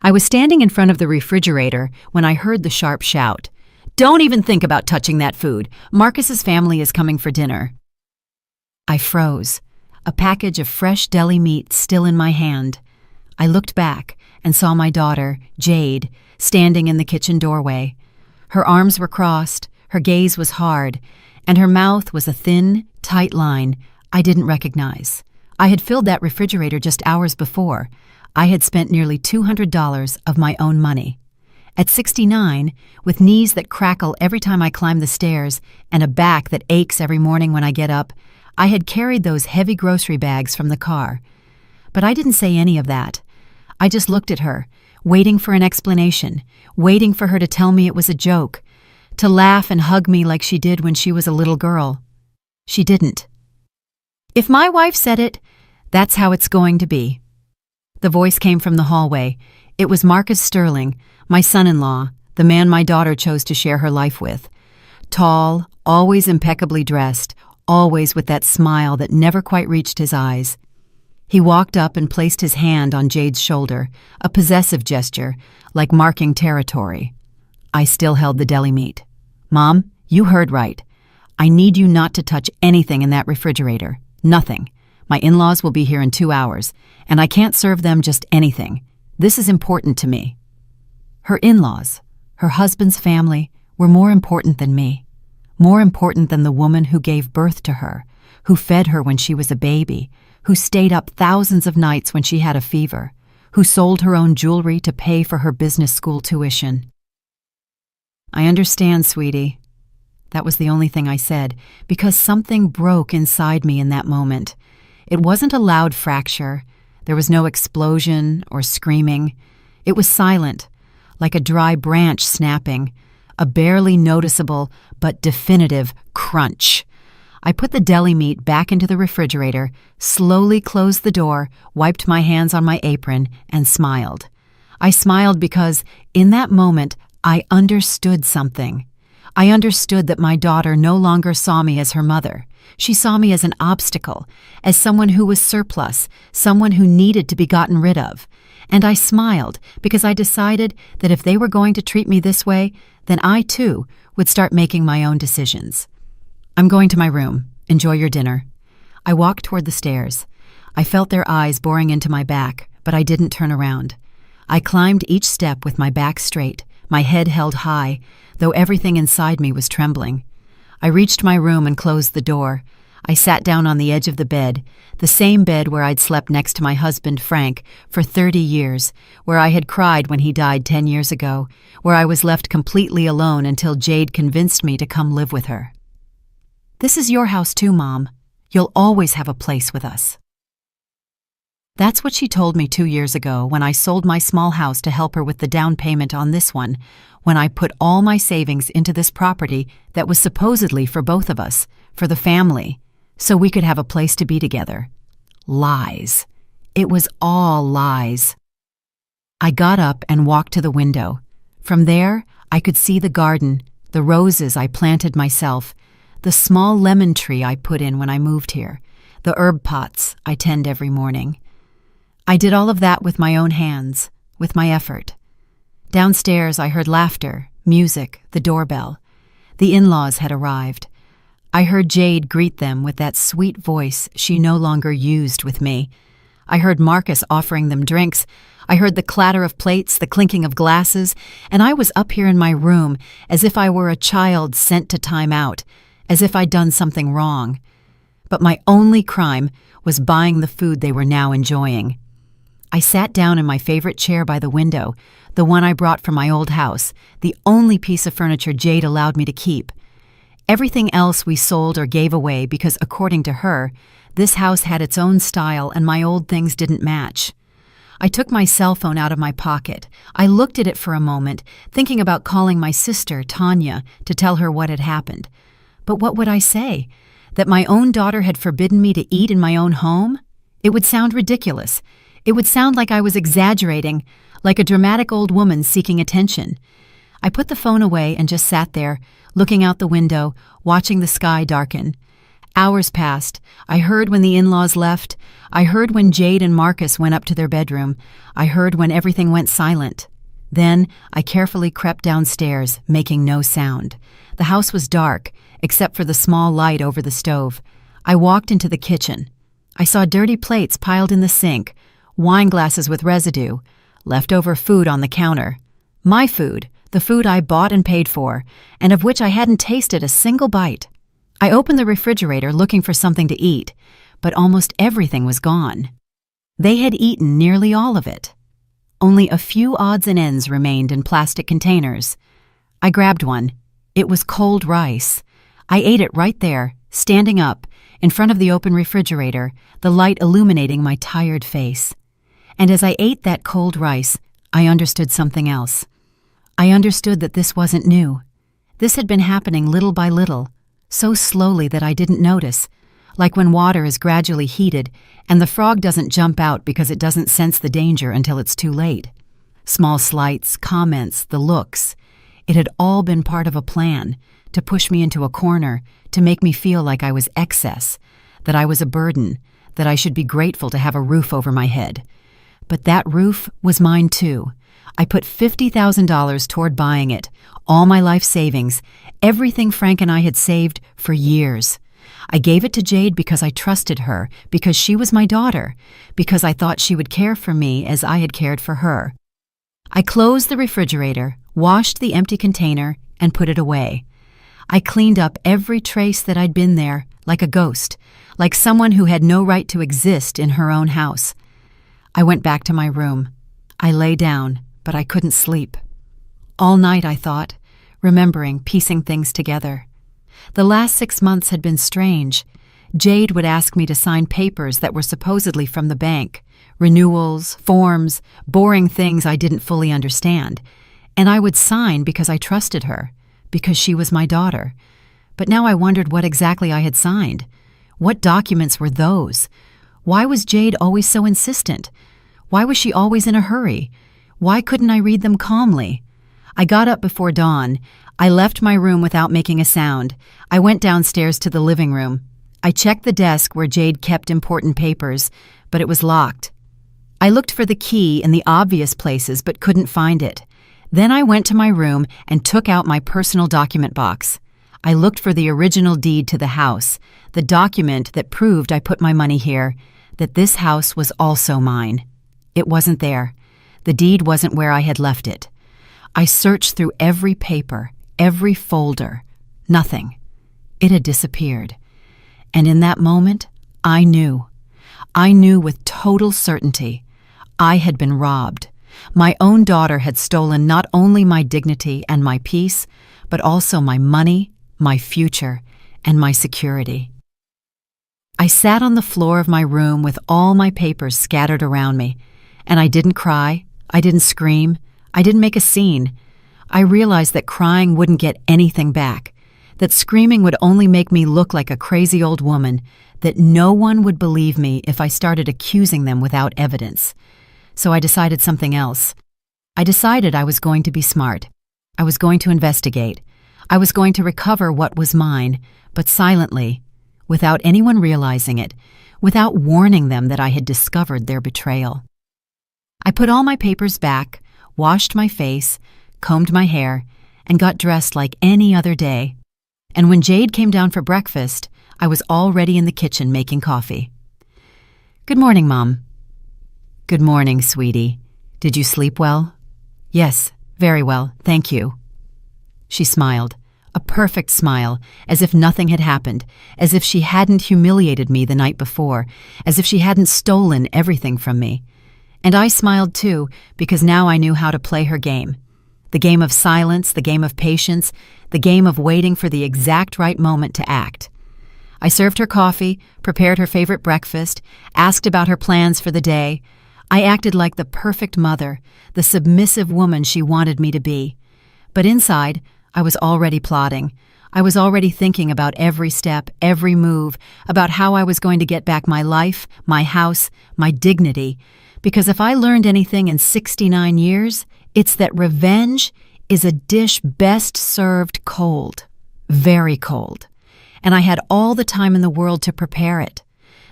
I was standing in front of the refrigerator when I heard the sharp shout. "Don't even think about touching that food. Marcus's family is coming for dinner." I froze, a package of fresh deli meat still in my hand. I looked back and saw my daughter, Jade, standing in the kitchen doorway. Her arms were crossed, her gaze was hard, and her mouth was a thin, tight line I didn't recognize. I had filled that refrigerator just hours before. I had spent nearly $200 of my own money. At 69, with knees that crackle every time I climb the stairs and a back that aches every morning when I get up, I had carried those heavy grocery bags from the car. But I didn't say any of that. I just looked at her, waiting for an explanation, waiting for her to tell me it was a joke, to laugh and hug me like she did when she was a little girl. She didn't. "If my wife said it, that's how it's going to be." The voice came from the hallway. It was Marcus Sterling, my son-in-law, the man my daughter chose to share her life with. Tall, always impeccably dressed, always with that smile that never quite reached his eyes. He walked up and placed his hand on Jade's shoulder, a possessive gesture, like marking territory. I still held the deli meat. "Mom, you heard right. I need you not to touch anything in that refrigerator. Nothing. My in-laws will be here in 2 hours, and I can't serve them just anything. This is important to me." Her in-laws, her husband's family, were more important than me. More important than the woman who gave birth to her, who fed her when she was a baby, who stayed up thousands of nights when she had a fever, who sold her own jewelry to pay for her business school tuition. "I understand, sweetie." That was the only thing I said, because something broke inside me in that moment. It wasn't a loud fracture. There was no explosion or screaming. It was silent, like a dry branch snapping, a barely noticeable but definitive crunch. I put the deli meat back into the refrigerator, slowly closed the door, wiped my hands on my apron, and smiled. I smiled because, in that moment, I understood something. I understood that my daughter no longer saw me as her mother. She saw me as an obstacle, as someone who was surplus, someone who needed to be gotten rid of. And I smiled because I decided that if they were going to treat me this way, then I, too, would start making my own decisions. "I'm going to my room. Enjoy your dinner." I walked toward the stairs. I felt their eyes boring into my back, but I didn't turn around. I climbed each step with my back straight, my head held high, though everything inside me was trembling. I reached my room and closed the door. I sat down on the edge of the bed, the same bed where I'd slept next to my husband, Frank, for 30 years, where I had cried when he died 10 years ago, where I was left completely alone until Jade convinced me to come live with her. "This is your house too, Mom. You'll always have a place with us." That's what she told me 2 years ago when I sold my small house to help her with the down payment on this one, when I put all my savings into this property that was supposedly for both of us, for the family, so we could have a place to be together. Lies. It was all lies. I got up and walked to the window. From there, I could see the garden, the roses I planted myself, the small lemon tree I put in when I moved here, the herb pots I tend every morning. I did all of that with my own hands, with my effort. Downstairs, I heard laughter, music, the doorbell. The in-laws had arrived. I heard Jade greet them with that sweet voice she no longer used with me. I heard Marcus offering them drinks. I heard the clatter of plates, the clinking of glasses, and I was up here in my room as if I were a child sent to time out, as if I'd done something wrong. But my only crime was buying the food they were now enjoying. I sat down in my favorite chair by the window, the one I brought from my old house, the only piece of furniture Jade allowed me to keep. Everything else we sold or gave away because, according to her, this house had its own style and my old things didn't match. I took my cell phone out of my pocket. I looked at it for a moment, thinking about calling my sister, Tanya, to tell her what had happened. But what would I say? That my own daughter had forbidden me to eat in my own home? It would sound ridiculous. It would sound like I was exaggerating, like a dramatic old woman seeking attention. I put the phone away and just sat there, looking out the window, watching the sky darken. Hours passed. I heard when the in-laws left. I heard when Jade and Marcus went up to their bedroom. I heard when everything went silent. Then I carefully crept downstairs, making no sound. The house was dark, except for the small light over the stove. I walked into the kitchen. I saw dirty plates piled in the sink, wine glasses with residue, leftover food on the counter. My food, the food I bought and paid for, and of which I hadn't tasted a single bite. I opened the refrigerator looking for something to eat, but almost everything was gone. They had eaten nearly all of it. Only a few odds and ends remained in plastic containers. I grabbed one. It was cold rice. I ate it right there, standing up, in front of the open refrigerator, the light illuminating my tired face. And as I ate that cold rice, I understood something else. I understood that this wasn't new. This had been happening little by little, so slowly that I didn't notice, like when water is gradually heated and the frog doesn't jump out because it doesn't sense the danger until it's too late. Small slights, comments, the looks. It had all been part of a plan to push me into a corner, to make me feel like I was excess, that I was a burden, that I should be grateful to have a roof over my head. But that roof was mine too. I put $50,000 toward buying it, all my life savings, everything Frank and I had saved for years. I gave it to Jade because I trusted her, because she was my daughter, because I thought she would care for me as I had cared for her. I closed the refrigerator, washed the empty container, and put it away. I cleaned up every trace that I'd been there, like a ghost, like someone who had no right to exist in her own house. I went back to my room. I lay down, but I couldn't sleep. All night I thought, remembering, piecing things together. The last 6 months had been strange. Jade would ask me to sign papers that were supposedly from the bank, renewals, forms, boring things I didn't fully understand. And I would sign because I trusted her, because she was my daughter. But now I wondered what exactly I had signed. What documents were those? Why was Jade always so insistent? Why was she always in a hurry? Why couldn't I read them calmly? I got up before dawn. I left my room without making a sound. I went downstairs to the living room. I checked the desk where Jade kept important papers, but it was locked. I looked for the key in the obvious places but couldn't find it. Then I went to my room and took out my personal document box. I looked for the original deed to the house, the document that proved I put my money here, that this house was also mine. It wasn't there. The deed wasn't where I had left it. I searched through every paper, every folder. Nothing. It had disappeared. And in that moment, I knew. I knew with total certainty. I had been robbed. My own daughter had stolen not only my dignity and my peace, but also my money, my future, and my security. I sat on the floor of my room with all my papers scattered around me, and I didn't cry, I didn't scream, I didn't make a scene. I realized that crying wouldn't get anything back, that screaming would only make me look like a crazy old woman, that no one would believe me if I started accusing them without evidence. So I decided something else. I decided I was going to be smart. I was going to investigate. I was going to recover what was mine, but silently, without anyone realizing it, without warning them that I had discovered their betrayal. I put all my papers back, washed my face, combed my hair, and got dressed like any other day. And when Jade came down for breakfast, I was already in the kitchen making coffee. "Good morning, Mom." "Good morning, sweetie. Did you sleep well?" "Yes, very well, thank you." She smiled, a perfect smile, as if nothing had happened, as if she hadn't humiliated me the night before, as if she hadn't stolen everything from me. And I smiled too, because now I knew how to play her game. The game of silence, the game of patience, the game of waiting for the exact right moment to act. I served her coffee, prepared her favorite breakfast, asked about her plans for the day. I acted like the perfect mother, the submissive woman she wanted me to be. But inside, I was already plotting. I was already thinking about every step, every move, about how I was going to get back my life, my house, my dignity. Because if I learned anything in 69 years, it's that revenge is a dish best served cold, very cold. and I had all the time in the world to prepare it.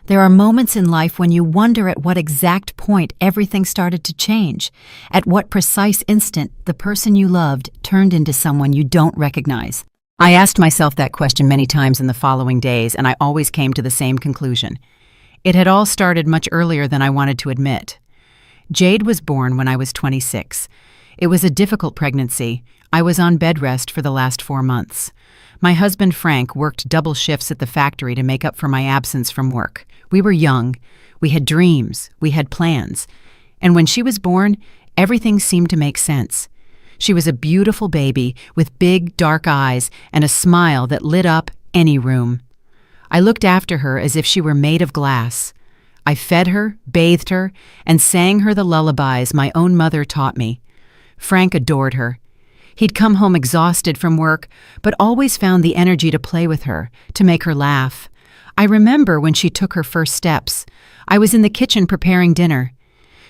There are moments in life when you wonder at what exact point everything started to change, at what precise instant the person you loved turned into someone you don't recognize. I asked myself that question many times in the following days, and I always came to the same conclusion. It had all started much earlier than I wanted to admit. Jade was born when I was 26. It was a difficult pregnancy. I was on bed rest for the last 4 months. My husband Frank worked double shifts at the factory to make up for my absence from work. We were young. We had dreams. We had plans. And when she was born, everything seemed to make sense. She was a beautiful baby with big, dark eyes and a smile that lit up any room. I looked after her as if she were made of glass. I fed her, bathed her, and sang her the lullabies my own mother taught me. Frank adored her. He'd come home exhausted from work, but always found the energy to play with her, to make her laugh. I remember when she took her first steps. I was in the kitchen preparing dinner.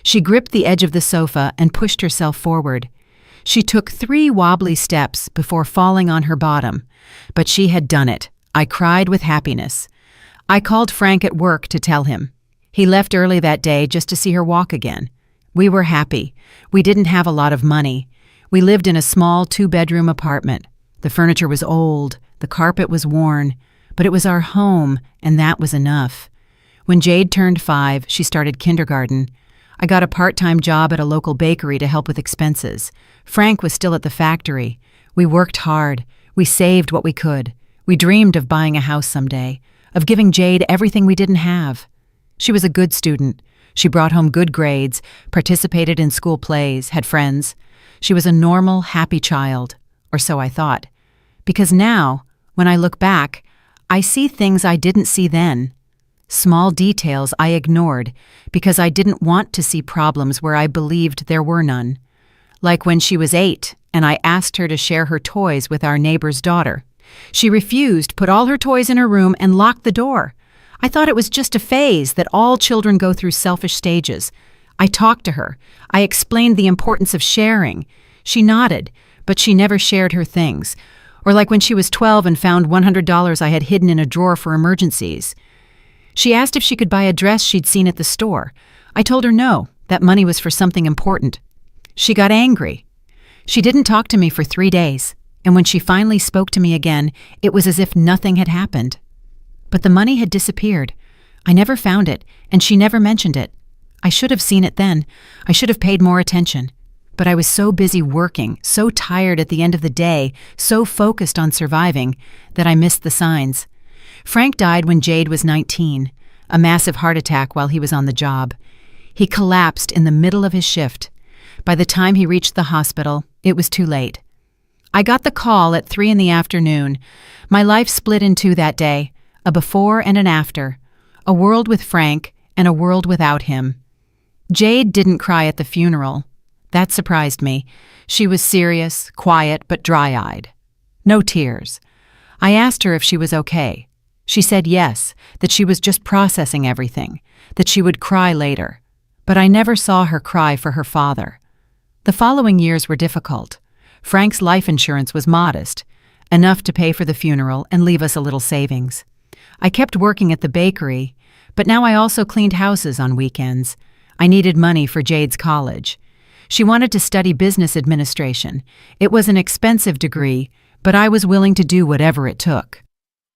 She gripped the edge of the sofa and pushed herself forward. She took 3 wobbly steps before falling on her bottom, but she had done it. I cried with happiness. I called Frank at work to tell him. He left early that day just to see her walk again. We were happy. We didn't have a lot of money. We lived in a small 2-bedroom apartment. The furniture was old, the carpet was worn, but it was our home, and that was enough. When Jade turned 5, she started kindergarten. I got a part-time job at a local bakery to help with expenses. Frank was still at the factory. We worked hard. We saved what we could. We dreamed of buying a house someday, of giving Jade everything we didn't have. She was a good student. She brought home good grades, participated in school plays, had friends. She was a normal, happy child, or so I thought. Because now, when I look back, I see things I didn't see then. Small details I ignored because I didn't want to see problems where I believed there were none. Like when she was 8 and I asked her to share her toys with our neighbor's daughter. She refused, put all her toys in her room, and locked the door. I thought it was just a phase that all children go through selfish stages. I talked to her. I explained the importance of sharing. She nodded, but she never shared her things. Or like when she was 12 and found $100 I had hidden in a drawer for emergencies. She asked if she could buy a dress she'd seen at the store. I told her no, that money was for something important. She got angry. She didn't talk to me for 3 days, and when she finally spoke to me again, it was as if nothing had happened. But the money had disappeared. I never found it, and she never mentioned it. I should have seen it then. I should have paid more attention. But I was so busy working, so tired at the end of the day, so focused on surviving, that I missed the signs. Frank died when Jade was 19, a massive heart attack while he was on the job. He collapsed in the middle of his shift. By the time he reached the hospital, it was too late. I got the call at 3 in the afternoon. My life split in two that day, a before and an after, a world with Frank and a world without him. Jade didn't cry at the funeral. That surprised me. She was serious, quiet, but dry-eyed. No tears. I asked her if she was okay. She said yes, that she was just processing everything, that she would cry later. But I never saw her cry for her father. The following years were difficult. Frank's life insurance was modest, enough to pay for the funeral and leave us a little savings. I kept working at the bakery, but now I also cleaned houses on weekends. I needed money for Jade's college. She wanted to study business administration. It was an expensive degree, but I was willing to do whatever it took.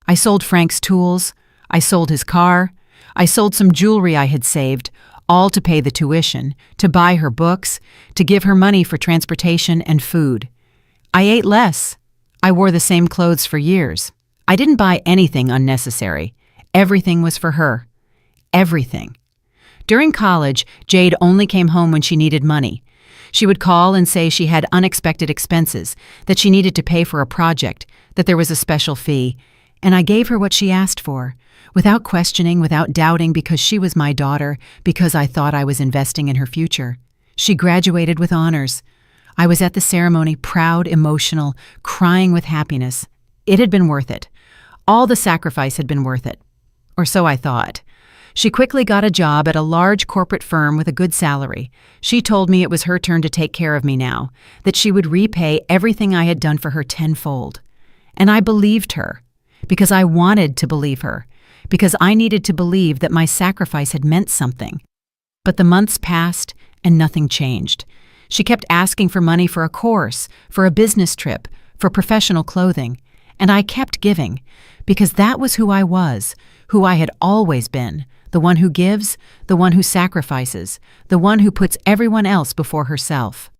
I sold Frank's tools. I sold his car. I sold some jewelry I had saved, all to pay the tuition, to buy her books, to give her money for transportation and food. I ate less. I wore the same clothes for years. I didn't buy anything unnecessary. Everything was for her. Everything. During college, Jade only came home when she needed money. She would call and say she had unexpected expenses, that she needed to pay for a project, that there was a special fee, and I gave her what she asked for, without questioning, without doubting, because she was my daughter, because I thought I was investing in her future. She graduated with honors. I was at the ceremony, proud, emotional, crying with happiness. It had been worth it. All the sacrifice had been worth it. Or so I thought. She quickly got a job at a large corporate firm with a good salary. She told me it was her turn to take care of me now, that she would repay everything I had done for her tenfold. And I believed her, because I wanted to believe her, because I needed to believe that my sacrifice had meant something. But the months passed and nothing changed. She kept asking for money for a course, for a business trip, for professional clothing, and I kept giving, because that was who I was, who I had always been, the one who gives, the one who sacrifices, the one who puts everyone else before herself.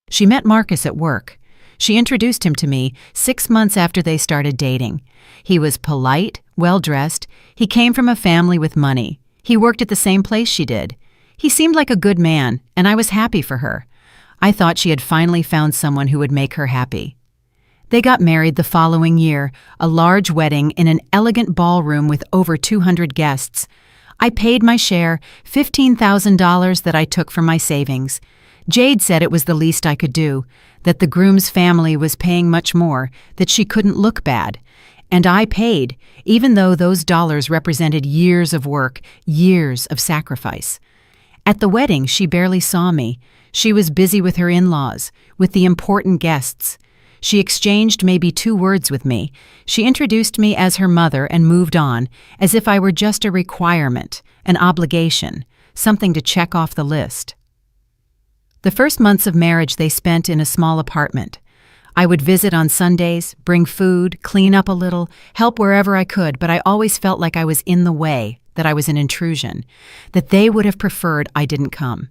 She met Marcus at work. She introduced him to me 6 months after they started dating. He was polite, well-dressed. He came from a family with money. He worked at the same place she did. He seemed like a good man, and I was happy for her. I thought she had finally found someone who would make her happy. They got married the following year, a large wedding in an elegant ballroom with over 200 guests. I paid my share, $15,000 that I took from my savings. Jade said it was the least I could do, that the groom's family was paying much more, that she couldn't look bad. And I paid, even though those dollars represented years of work, years of sacrifice. At the wedding, she barely saw me. She was busy with her in-laws, with the important guests. She exchanged maybe 2 words with me. She introduced me as her mother and moved on, as if I were just a requirement, an obligation, something to check off the list. The first months of marriage they spent in a small apartment. I would visit on Sundays, bring food, clean up a little, help wherever I could, but I always felt like I was in the way, that I was an intrusion, that they would have preferred I didn't come.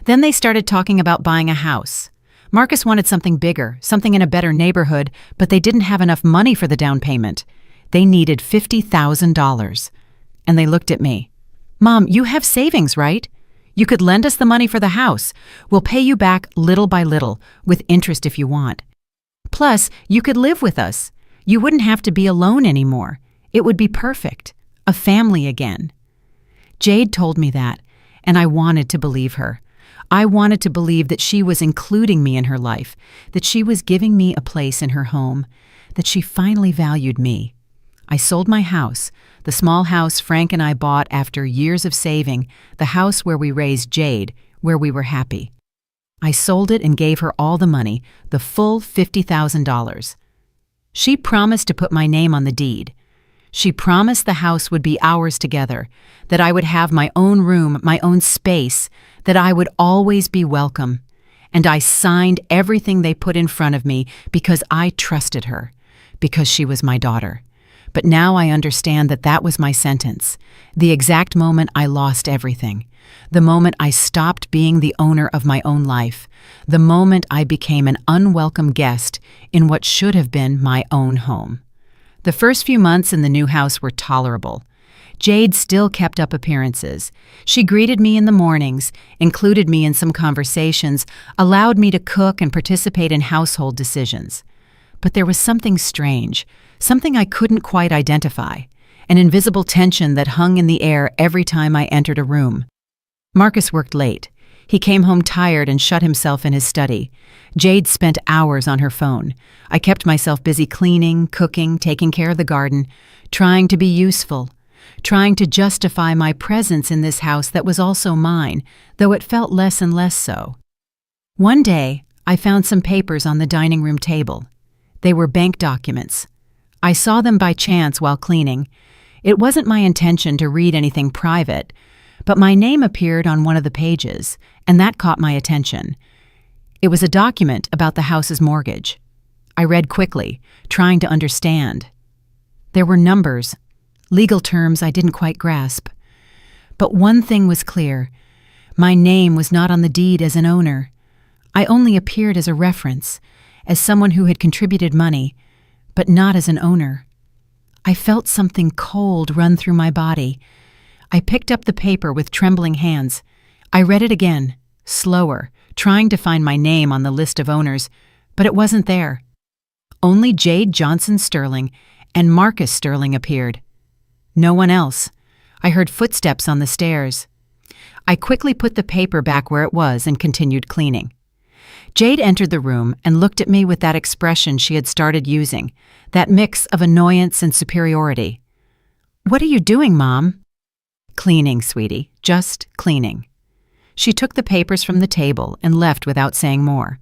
Then they started talking about buying a house. Marcus wanted something bigger, something in a better neighborhood, but they didn't have enough money for the down payment. They needed $50,000. And they looked at me. "Mom, you have savings, right? You could lend us the money for the house. We'll pay you back little by little, with interest if you want. Plus, you could live with us. You wouldn't have to be alone anymore. It would be perfect. A family again." Jade told me that, and I wanted to believe her. I wanted to believe that she was including me in her life, that she was giving me a place in her home, that she finally valued me. I sold my house, the small house Frank and I bought after years of saving, the house where we raised Jade, where we were happy. I sold it and gave her all the money, the full $50,000. She promised to put my name on the deed. She promised the house would be ours together, that I would have my own room, my own space, that I would always be welcome. And I signed everything they put in front of me because I trusted her, because she was my daughter. But now I understand that that was my sentence, the exact moment I lost everything, the moment I stopped being the owner of my own life, the moment I became an unwelcome guest in what should have been my own home. The first few months in the new house were tolerable. Jade still kept up appearances. She greeted me in the mornings, included me in some conversations, allowed me to cook and participate in household decisions. But there was something strange, something I couldn't quite identify, an invisible tension that hung in the air every time I entered a room. Marcus worked late. He came home tired and shut himself in his study. Jade spent hours on her phone. I kept myself busy cleaning, cooking, taking care of the garden, trying to be useful, trying to justify my presence in this house that was also mine, though it felt less and less so. One day, I found some papers on the dining room table. They were bank documents. I saw them by chance while cleaning. It wasn't my intention to read anything private, but my name appeared on one of the pages, and that caught my attention. It was a document about the house's mortgage. I read quickly, trying to understand. There were numbers, legal terms I didn't quite grasp. But one thing was clear. My name was not on the deed as an owner. I only appeared as a reference, as someone who had contributed money, but not as an owner. I felt something cold run through my body. I picked up the paper with trembling hands. I read it again, slower, trying to find my name on the list of owners, but it wasn't there. Only Jade Johnson Sterling and Marcus Sterling appeared. No one else. I heard footsteps on the stairs. I quickly put the paper back where it was and continued cleaning. Jade entered the room and looked at me with that expression she had started using, that mix of annoyance and superiority. "What are you doing, Mom?" "Cleaning, sweetie. Just cleaning." She took the papers from the table and left without saying more.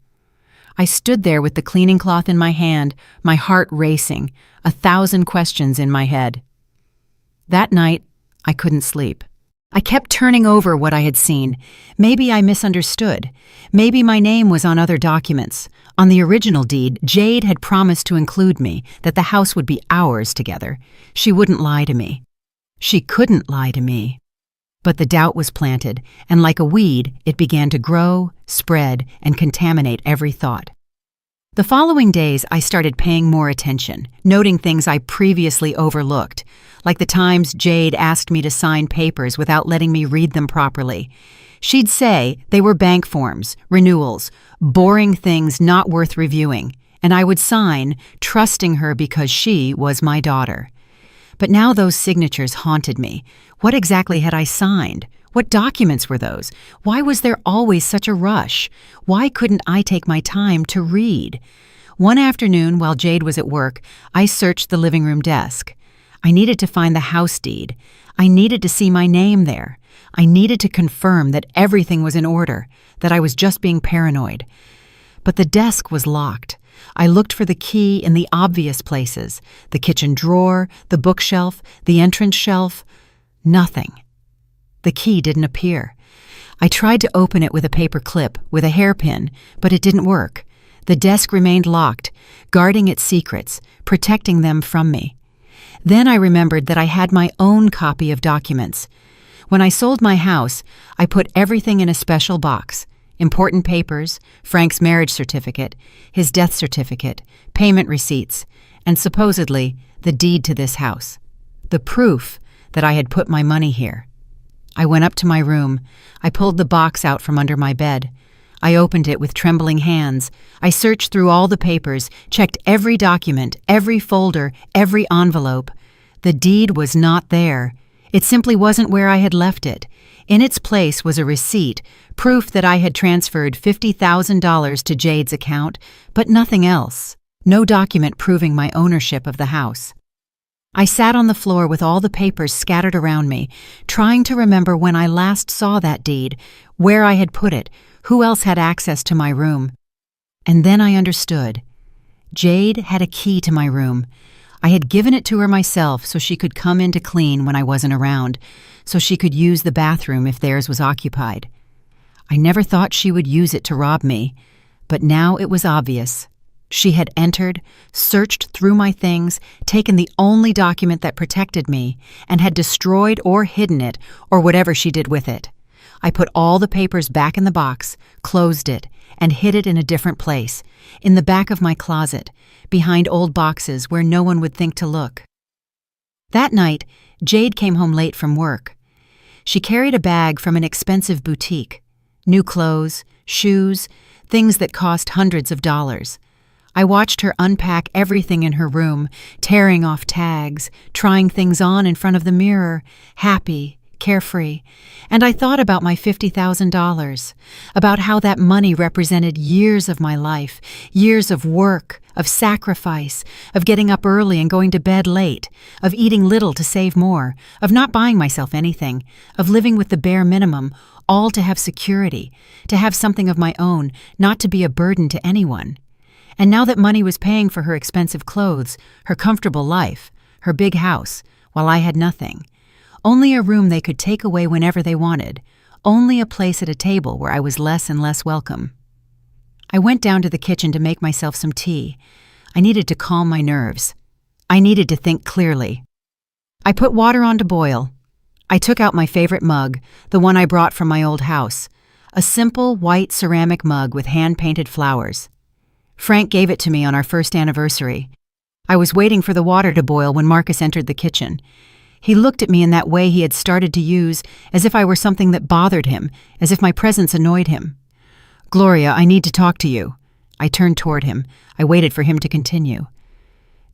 I stood there with the cleaning cloth in my hand, my heart racing, 1,000 questions in my head. That night, I couldn't sleep. I kept turning over what I had seen. Maybe I misunderstood. Maybe my name was on other documents. On the original deed, Jade had promised to include me, that the house would be ours together. She wouldn't lie to me. She couldn't lie to me. But the doubt was planted, and like a weed, it began to grow, spread, and contaminate every thought. The following days, I started paying more attention, noting things I previously overlooked, like the times Jade asked me to sign papers without letting me read them properly. She'd say they were bank forms, renewals, boring things not worth reviewing, and I would sign, trusting her because she was my daughter. But now those signatures haunted me. What exactly had I signed? What documents were those? Why was there always such a rush? Why couldn't I take my time to read? One afternoon, while Jade was at work, I searched the living room desk. I needed to find the house deed. I needed to see my name there. I needed to confirm that everything was in order, that I was just being paranoid. But the desk was locked. I looked for the key in the obvious places, the kitchen drawer, the bookshelf, the entrance shelf. Nothing. The key didn't appear. I tried to open it with a paper clip, with a hairpin, but it didn't work. The desk remained locked, guarding its secrets, protecting them from me. Then I remembered that I had my own copy of documents. When I sold my house, I put everything in a special box. Important papers, Frank's marriage certificate, his death certificate, payment receipts, and supposedly the deed to this house. The proof that I had put my money here. I went up to my room. I pulled the box out from under my bed. I opened it with trembling hands. I searched through all the papers, checked every document, every folder, every envelope. The deed was not there. It simply wasn't where I had left it. In its place was a receipt, proof that I had transferred $50,000 to Jade's account, but nothing else. No document proving my ownership of the house. I sat on the floor with all the papers scattered around me, trying to remember when I last saw that deed, where I had put it, who else had access to my room. And then I understood. Jade had a key to my room. I had given it to her myself so she could come in to clean when I wasn't around, so she could use the bathroom if theirs was occupied. I never thought she would use it to rob me, but now it was obvious. She had entered, searched through my things, taken the only document that protected me, and had destroyed or hidden it, or whatever she did with it. I put all the papers back in the box, closed it, and hid it in a different place, in the back of my closet, behind old boxes where no one would think to look. That night, Jade came home late from work. She carried a bag from an expensive boutique. New clothes, shoes, things that cost hundreds of dollars. I watched her unpack everything in her room, tearing off tags, trying things on in front of the mirror, happy, carefree, and I thought about my $50,000, about how that money represented years of my life, years of work, of sacrifice, of getting up early and going to bed late, of eating little to save more, of not buying myself anything, of living with the bare minimum, all to have security, to have something of my own, not to be a burden to anyone. And now that money was paying for her expensive clothes, her comfortable life, her big house, while I had nothing. Only a room they could take away whenever they wanted. Only a place at a table where I was less and less welcome. I went down to the kitchen to make myself some tea. I needed to calm my nerves. I needed to think clearly. I put water on to boil. I took out my favorite mug, the one I brought from my old house. A simple white ceramic mug with hand-painted flowers. Frank gave it to me on our first anniversary. I was waiting for the water to boil when Marcus entered the kitchen. He looked at me in that way he had started to use, as if I were something that bothered him, as if my presence annoyed him. "Gloria, I need to talk to you." I turned toward him. I waited for him to continue.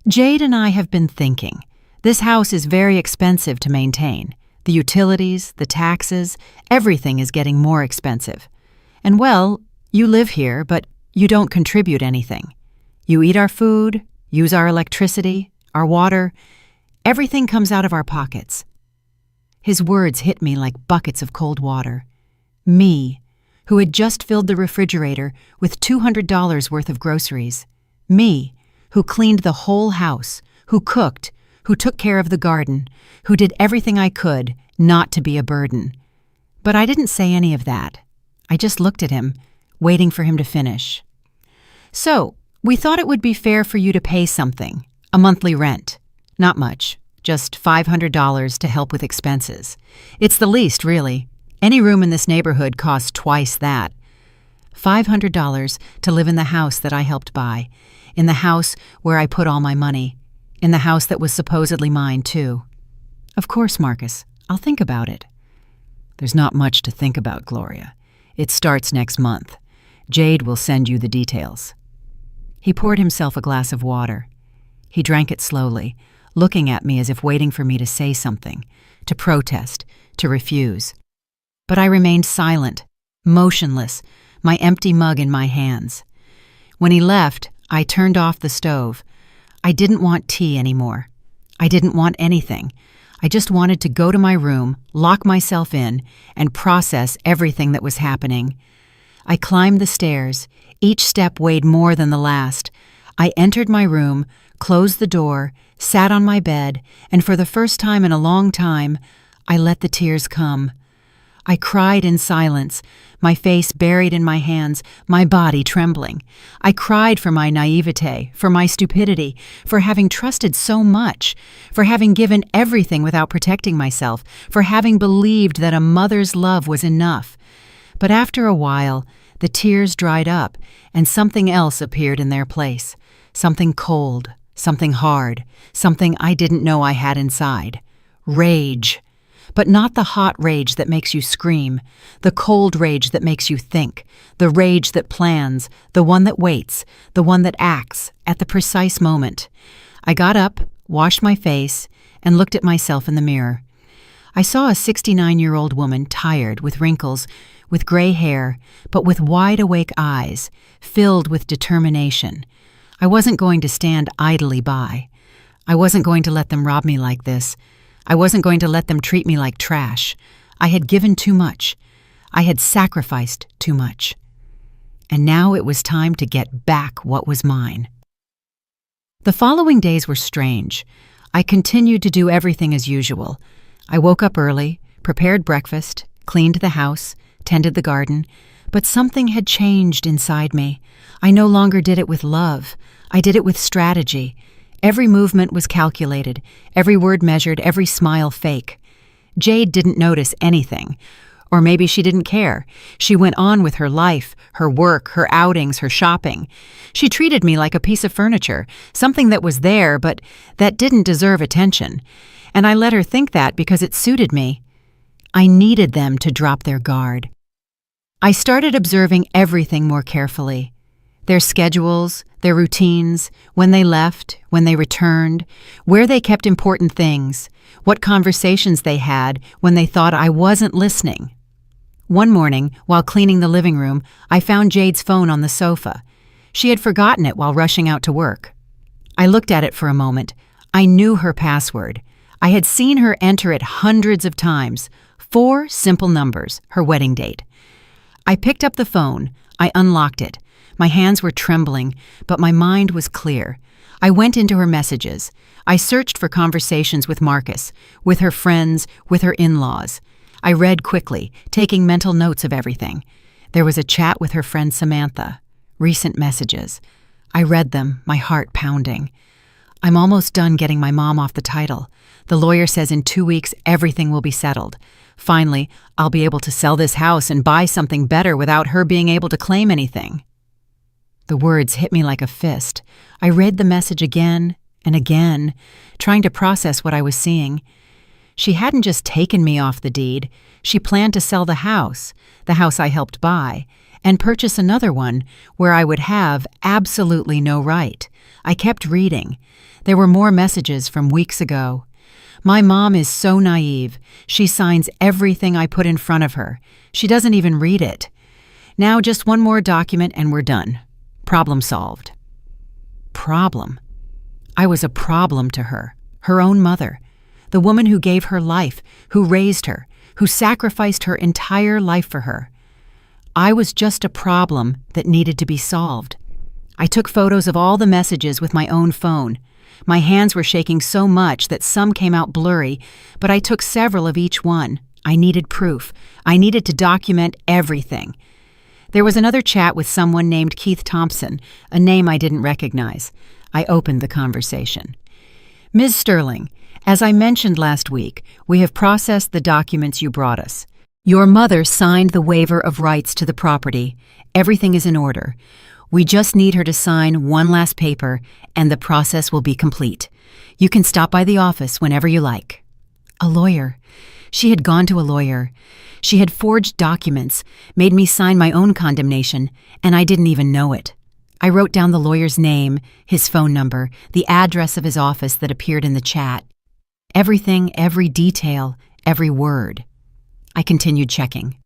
"Jade and I have been thinking. This house is very expensive to maintain. The utilities, the taxes, everything is getting more expensive. And well, you live here, but you don't contribute anything. You eat our food, use our electricity, our water. Everything comes out of our pockets." His words hit me like buckets of cold water. Me, who had just filled the refrigerator with $200 worth of groceries. Me, who cleaned the whole house, who cooked, who took care of the garden, who did everything I could not to be a burden. But I didn't say any of that. I just looked at him, waiting for him to finish. So, we thought it would be fair for you to pay something, a monthly rent. Not much, just $500 to help with expenses. It's the least, really. Any room in this neighborhood costs twice that. $500 to live in the house that I helped buy, in the house where I put all my money, in the house that was supposedly mine, too. Of course, Marcus, I'll think about it. There's not much to think about, Gloria. It starts next month. Jade will send you the details. He poured himself a glass of water. He drank it slowly, looking at me as if waiting for me to say something, to protest, to refuse. But I remained silent, motionless, my empty mug in my hands. When he left, I turned off the stove. I didn't want tea anymore. I didn't want anything. I just wanted to go to my room, lock myself in, and process everything that was happening. I climbed the stairs. Each step weighed more than the last. I entered my room, closed the door, sat on my bed, and for the first time in a long time, I let the tears come. I cried in silence, my face buried in my hands, my body trembling. I cried for my naivete, for my stupidity, for having trusted so much, for having given everything without protecting myself, for having believed that a mother's love was enough. But after a while, the tears dried up, and something else appeared in their place. Something cold, something hard, something I didn't know I had inside. Rage. But not the hot rage that makes you scream, the cold rage that makes you think, the rage that plans, the one that waits, the one that acts at the precise moment. I got up, washed my face, and looked at myself in the mirror. I saw a 69-year-old woman, tired, with wrinkles, with gray hair, but with wide-awake eyes, filled with determination. I wasn't going to stand idly by. I wasn't going to let them rob me like this. I wasn't going to let them treat me like trash. I had given too much. I had sacrificed too much. And now it was time to get back what was mine. The following days were strange. I continued to do everything as usual. I woke up early, prepared breakfast, cleaned the house, tended the garden, but something had changed inside me. I no longer did it with love. I did it with strategy. Every movement was calculated, every word measured, every smile fake. Jade didn't notice anything. Or maybe she didn't care. She went on with her life, her work, her outings, her shopping. She treated me like a piece of furniture, something that was there but that didn't deserve attention. And I let her think that because it suited me. I needed them to drop their guard. I started observing everything more carefully. Their schedules, their routines, when they left, when they returned, where they kept important things, what conversations they had when they thought I wasn't listening. One morning, while cleaning the living room, I found Jade's phone on the sofa. She had forgotten it while rushing out to work. I looked at it for a moment. I knew her password. I had seen her enter it hundreds of times. 4 simple numbers, her wedding date. I picked up the phone. I unlocked it. My hands were trembling, but my mind was clear. I went into her messages. I searched for conversations with Marcus, with her friends, with her in-laws. I read quickly, taking mental notes of everything. There was a chat with her friend Samantha. Recent messages. I read them, my heart pounding. I'm almost done getting my mom off the title. The lawyer says in 2 weeks everything will be settled. Finally, I'll be able to sell this house and buy something better without her being able to claim anything. The words hit me like a fist. I read the message again and again, trying to process what I was seeing. She hadn't just taken me off the deed. She planned to sell the house I helped buy, and purchase another one where I would have absolutely no right. I kept reading. There were more messages from weeks ago. My mom is so naive. She signs everything I put in front of her. She doesn't even read it. Now just one more document and we're done. Problem solved. Problem. I was a problem to her, her own mother, the woman who gave her life, who raised her, who sacrificed her entire life for her. I was just a problem that needed to be solved. I took photos of all the messages with my own phone. My hands were shaking so much that some came out blurry, but I took several of each one. I needed proof. I needed to document everything. There was another chat with someone named Keith Thompson, a name I didn't recognize. I opened the conversation. Ms. Sterling, as I mentioned last week, we have processed the documents you brought us. Your mother signed the waiver of rights to the property. Everything is in order. We just need her to sign one last paper, and the process will be complete. You can stop by the office whenever you like. A lawyer. She had gone to a lawyer. She had forged documents, made me sign my own condemnation, and I didn't even know it. I wrote down the lawyer's name, his phone number, the address of his office that appeared in the chat. Everything, every detail, every word. I continued checking.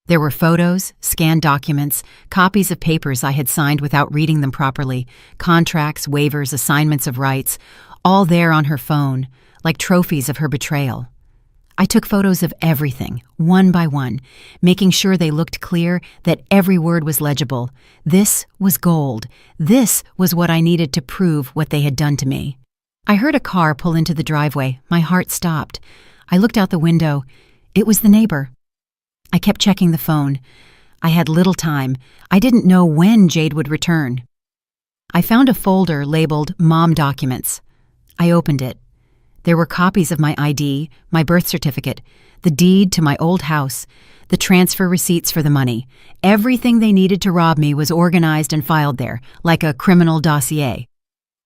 There were photos, scanned documents, copies of papers I had signed without reading them properly, contracts, waivers, assignments of rights, all there on her phone, like trophies of her betrayal. I took photos of everything, one by one, making sure they looked clear, that every word was legible. This was gold. This was what I needed to prove what they had done to me. I heard a car pull into the driveway. My heart stopped. I looked out the window. It was the neighbor. I kept checking the phone. I had little time. I didn't know when Jade would return. I found a folder labeled Mom Documents. I opened it. There were copies of my ID, my birth certificate, the deed to my old house, the transfer receipts for the money. Everything they needed to rob me was organized and filed there, like a criminal dossier.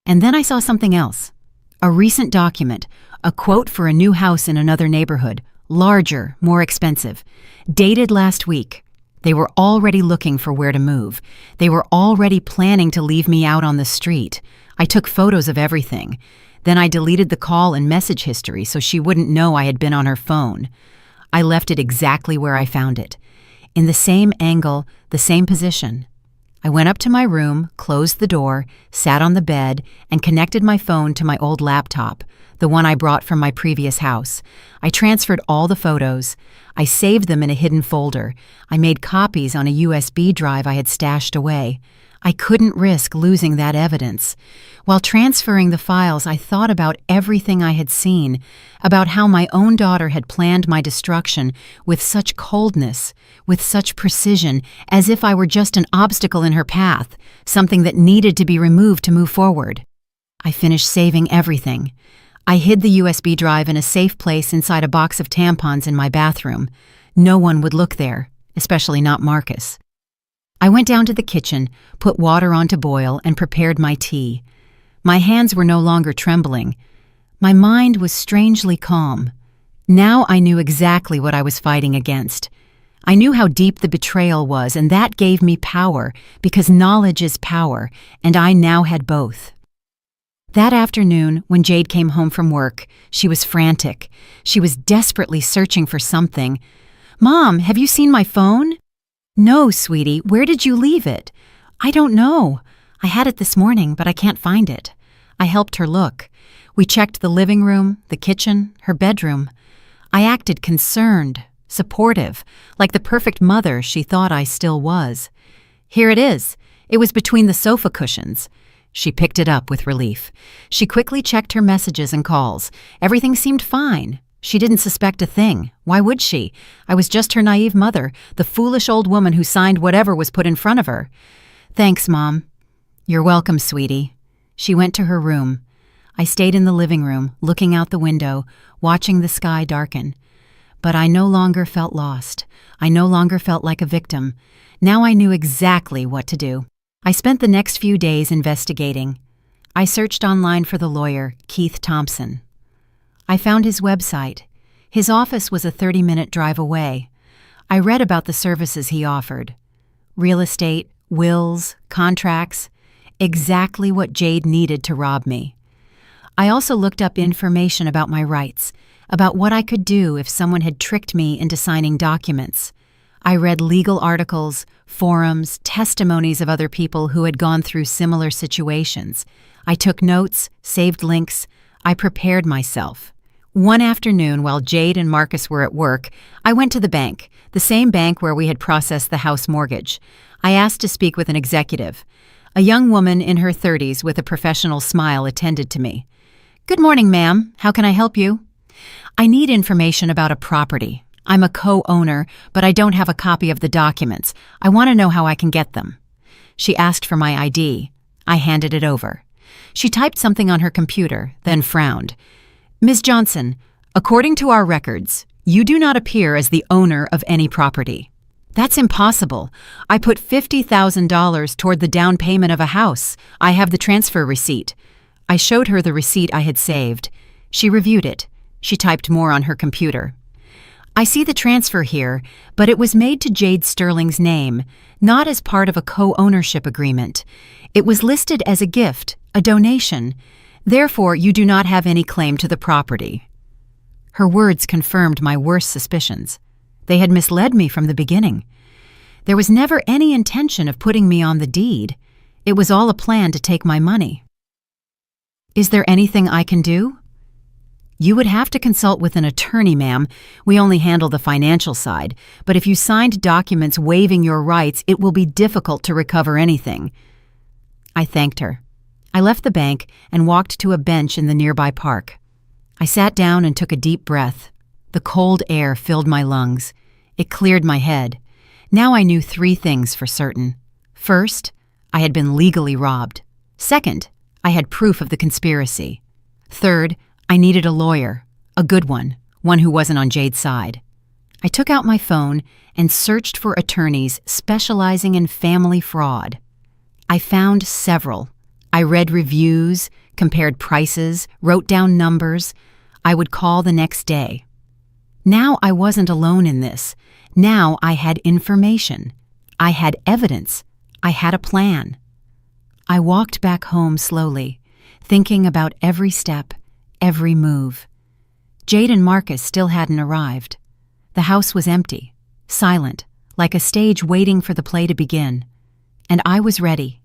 And then I saw something else. A recent document, a quote for a new house in another neighborhood, larger, more expensive, dated last week. They were already looking for where to move. They were already planning to leave me out on the street. I took photos of everything. Then I deleted the call and message history so she wouldn't know I had been on her phone. I left it exactly where I found it, in the same angle, the same position. I went up to my room, closed the door, sat on the bed, and connected my phone to my old laptop, the one I brought from my previous house. I transferred all the photos. I saved them in a hidden folder. I made copies on a USB drive I had stashed away. I couldn't risk losing that evidence. While transferring the files, I thought about everything I had seen, about how my own daughter had planned my destruction with such coldness, with such precision, as if I were just an obstacle in her path, something that needed to be removed to move forward. I finished saving everything. I hid the USB drive in a safe place inside a box of tampons in my bathroom. No one would look there, especially not Marcus. I went down to the kitchen, put water on to boil, and prepared my tea. My hands were no longer trembling. My mind was strangely calm. Now I knew exactly what I was fighting against. I knew how deep the betrayal was, and that gave me power, because knowledge is power, and I now had both. That afternoon, when Jade came home from work, she was frantic. She was desperately searching for something. "Mom, have you seen my phone?" "No, sweetie, where did you leave it?" "I don't know. I had it this morning, but I can't find it." I helped her look. We checked the living room, the kitchen, her bedroom. I acted concerned, supportive, like the perfect mother she thought I still was. "Here it is. It was between the sofa cushions." She picked it up with relief. She quickly checked her messages and calls. Everything seemed fine. She didn't suspect a thing. Why would she? I was just her naive mother, the foolish old woman who signed whatever was put in front of her. "Thanks, Mom." "You're welcome, sweetie." She went to her room. I stayed in the living room, looking out the window, watching the sky darken. But I no longer felt lost. I no longer felt like a victim. Now I knew exactly what to do. I spent the next few days investigating. I searched online for the lawyer, Keith Thompson. I found his website. His office was a 30-minute drive away. I read about the services he offered. Real estate, wills, contracts, exactly what Jade needed to rob me. I also looked up information about my rights, about what I could do if someone had tricked me into signing documents. I read legal articles, forums, testimonies of other people who had gone through similar situations. I took notes, saved links. I prepared myself. One afternoon, while Jade and Marcus were at work, I went to the bank, the same bank where we had processed the house mortgage. I asked to speak with an executive. A young woman in her 30s with a professional smile attended to me. "Good morning, ma'am. How can I help you?" "I need information about a property. I'm a co-owner, but I don't have a copy of the documents. I want to know how I can get them." She asked for my ID. I handed it over. She typed something on her computer, then frowned. "Ms. Johnson, according to our records, you do not appear as the owner of any property." "That's impossible. I put $50,000 toward the down payment of a house. I have the transfer receipt." I showed her the receipt I had saved. She reviewed it. She typed more on her computer. "I see the transfer here, but it was made to Jade Sterling's name, not as part of a co-ownership agreement. It was listed as a gift, a donation. Therefore, you do not have any claim to the property." Her words confirmed my worst suspicions. They had misled me from the beginning. There was never any intention of putting me on the deed. It was all a plan to take my money. "Is there anything I can do?" "You would have to consult with an attorney, ma'am. We only handle the financial side. But if you signed documents waiving your rights, it will be difficult to recover anything." I thanked her. I left the bank and walked to a bench in the nearby park. I sat down and took a deep breath. The cold air filled my lungs. It cleared my head. Now I knew 3 things for certain. First, I had been legally robbed. Second, I had proof of the conspiracy. Third, I needed a lawyer, a good one who wasn't on Jade's side. I took out my phone and searched for attorneys specializing in family fraud. I found several. I read reviews, compared prices, wrote down numbers. I would call the next day. Now I wasn't alone in this. Now I had information. I had evidence. I had a plan. I walked back home slowly, thinking about every step, every move. Jade and Marcus still hadn't arrived. The house was empty, silent, like a stage waiting for the play to begin. And I was ready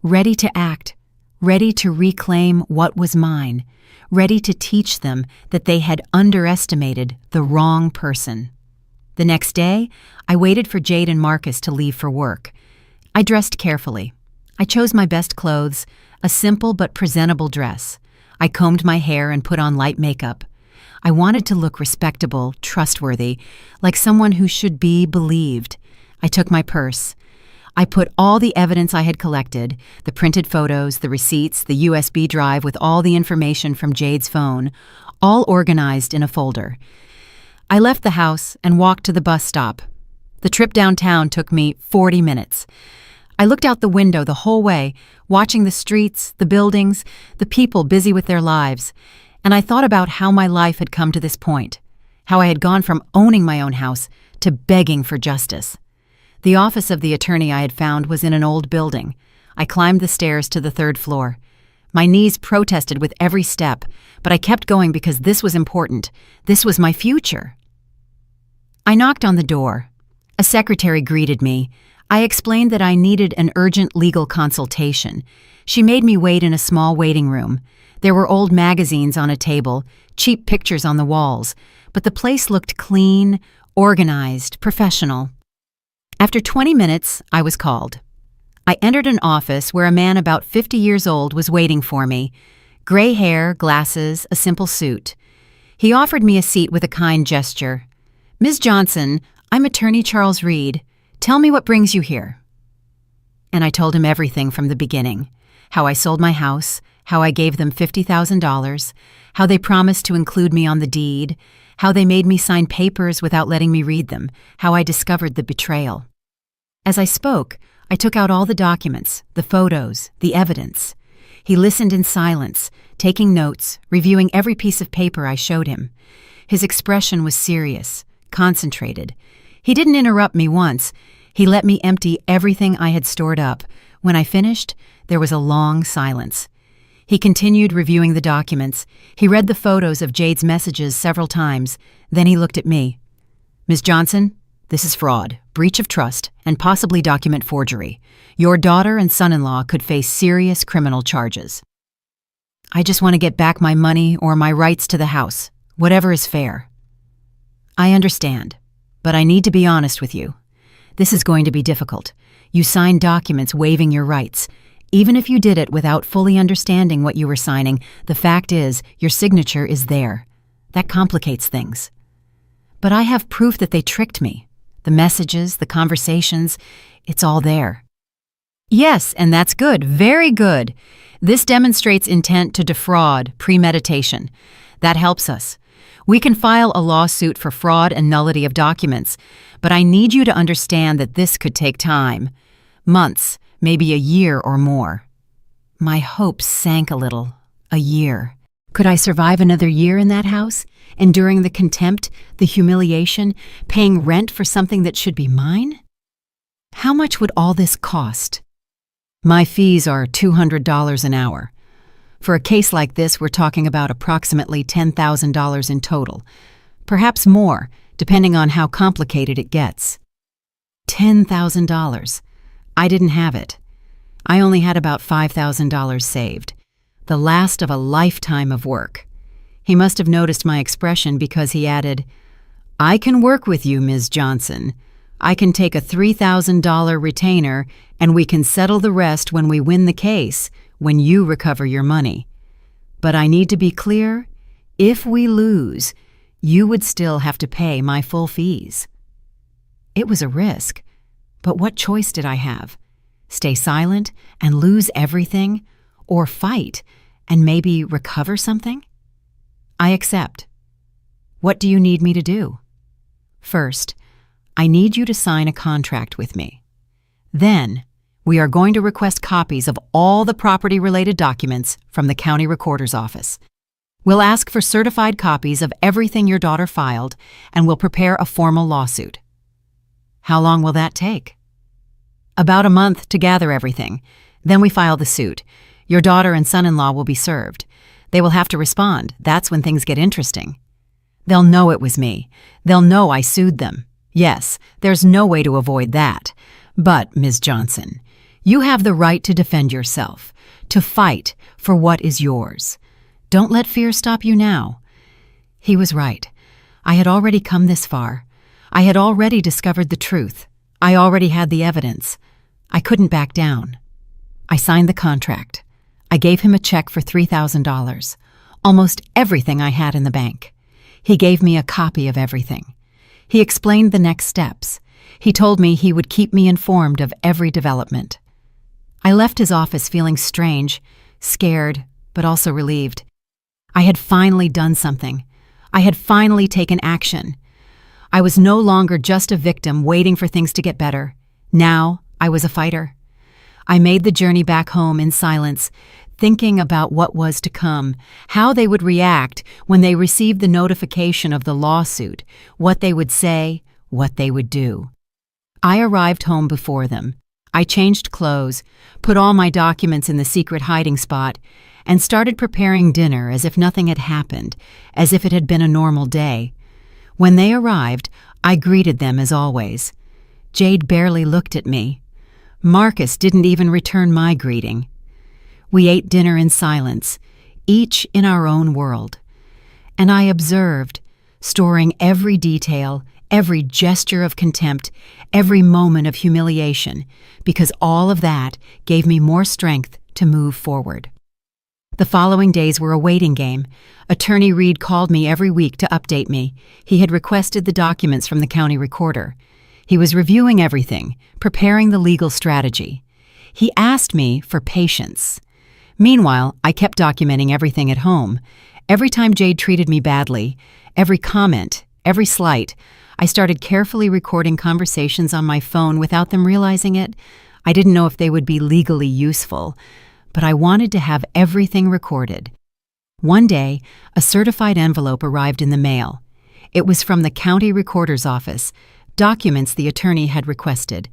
to act, ready to reclaim what was mine, ready to teach them that they had underestimated the wrong person. The next day, I waited for Jade and Marcus to leave for work. I dressed carefully. I chose my best clothes, a simple but presentable dress. I combed my hair and put on light makeup. I wanted to look respectable, trustworthy, like someone who should be believed. I took my purse. I put all the evidence I had collected, the printed photos, the receipts, the USB drive with all the information from Jade's phone, all organized in a folder. I left the house and walked to the bus stop. The trip downtown took me 40 minutes. I looked out the window the whole way, watching the streets, the buildings, the people busy with their lives, and I thought about how my life had come to this point, how I had gone from owning my own house to begging for justice. The office of the attorney I had found was in an old building. I climbed the stairs to the 3rd floor. My knees protested with every step, but I kept going because this was important. This was my future. I knocked on the door. A secretary greeted me. I explained that I needed an urgent legal consultation. She made me wait in a small waiting room. There were old magazines on a table, cheap pictures on the walls, but the place looked clean, organized, professional. After 20 minutes, I was called. I entered an office where a man about 50 years old was waiting for me. Gray hair, glasses, a simple suit. He offered me a seat with a kind gesture. "Ms. Johnson, I'm attorney Charles Reed. Tell me what brings you here." And I told him everything from the beginning. How I sold my house, how I gave them $50,000, how they promised to include me on the deed, how they made me sign papers without letting me read them, how I discovered the betrayal. As I spoke, I took out all the documents, the photos, the evidence. He listened in silence, taking notes, reviewing every piece of paper I showed him. His expression was serious, concentrated. He didn't interrupt me once. He let me empty everything I had stored up. When I finished, there was a long silence. He continued reviewing the documents. He read the photos of Jade's messages several times. Then he looked at me. "Ms. Johnson, this is fraud, breach of trust, and possibly document forgery. Your daughter and son-in-law could face serious criminal charges." "I just want to get back my money or my rights to the house. Whatever is fair. I understand, but I need to be honest with you. This is going to be difficult. You signed documents waiving your rights. Even if you did it without fully understanding what you were signing, the fact is, your signature is there. That complicates things. But I have proof that they tricked me. The messages, the conversations, it's all there. Yes, and that's good, very good. This demonstrates intent to defraud, premeditation. That helps us. We can file a lawsuit for fraud and nullity of documents, but I need you to understand that this could take time. Months, maybe a year or more. My hopes sank a little. A year. Could I survive another year in that house, enduring the contempt, the humiliation, paying rent for something that should be mine? How much would all this cost? My fees are $200 an hour. For a case like this, we're talking about approximately $10,000 in total. Perhaps more, depending on how complicated it gets. $10,000. I didn't have it. I only had about $5,000 saved. The last of a lifetime of work. He must have noticed my expression because he added, "I can work with you, Ms. Johnson. I can take a $3,000 retainer and we can settle the rest when we win the case, when you recover your money. But I need to be clear, if we lose, you would still have to pay my full fees." It was a risk, but what choice did I have? Stay silent and lose everything, or fight and maybe recover something? I accept. What do you need me to do? First, I need you to sign a contract with me. Then, we are going to request copies of all the property-related documents from the county recorder's office. We'll ask for certified copies of everything your daughter filed, and we'll prepare a formal lawsuit. How long will that take? About a month to gather everything. Then we file the suit. Your daughter and son-in-law will be served. They will have to respond. That's when things get interesting. They'll know it was me. They'll know I sued them. Yes, there's no way to avoid that. But, Ms. Johnson, you have the right to defend yourself, to fight for what is yours. Don't let fear stop you now. He was right. I had already come this far. I had already discovered the truth. I already had the evidence. I couldn't back down. I signed the contract. I gave him a check for $3,000, almost everything I had in the bank. He gave me a copy of everything. He explained the next steps. He told me he would keep me informed of every development. I left his office feeling strange, scared, but also relieved. I had finally done something. I had finally taken action. I was no longer just a victim waiting for things to get better. Now I was a fighter. I made the journey back home in silence, thinking about what was to come, how they would react when they received the notification of the lawsuit, what they would say, what they would do. I arrived home before them. I changed clothes, put all my documents in the secret hiding spot, and started preparing dinner as if nothing had happened, as if it had been a normal day. When they arrived, I greeted them as always. Jade barely looked at me. Marcus didn't even return my greeting. We ate dinner in silence, each in our own world. And I observed, storing every detail, every gesture of contempt, every moment of humiliation, because all of that gave me more strength to move forward. The following days were a waiting game. Attorney Reed called me every week to update me. He had requested the documents from the county recorder. He was reviewing everything, preparing the legal strategy. He asked me for patience. Meanwhile, I kept documenting everything at home. Every time Jade treated me badly, every comment, every slight, I started carefully recording conversations on my phone without them realizing it. I didn't know if they would be legally useful, but I wanted to have everything recorded. One day, a certified envelope arrived in the mail. It was from the county recorder's office, documents the attorney had requested.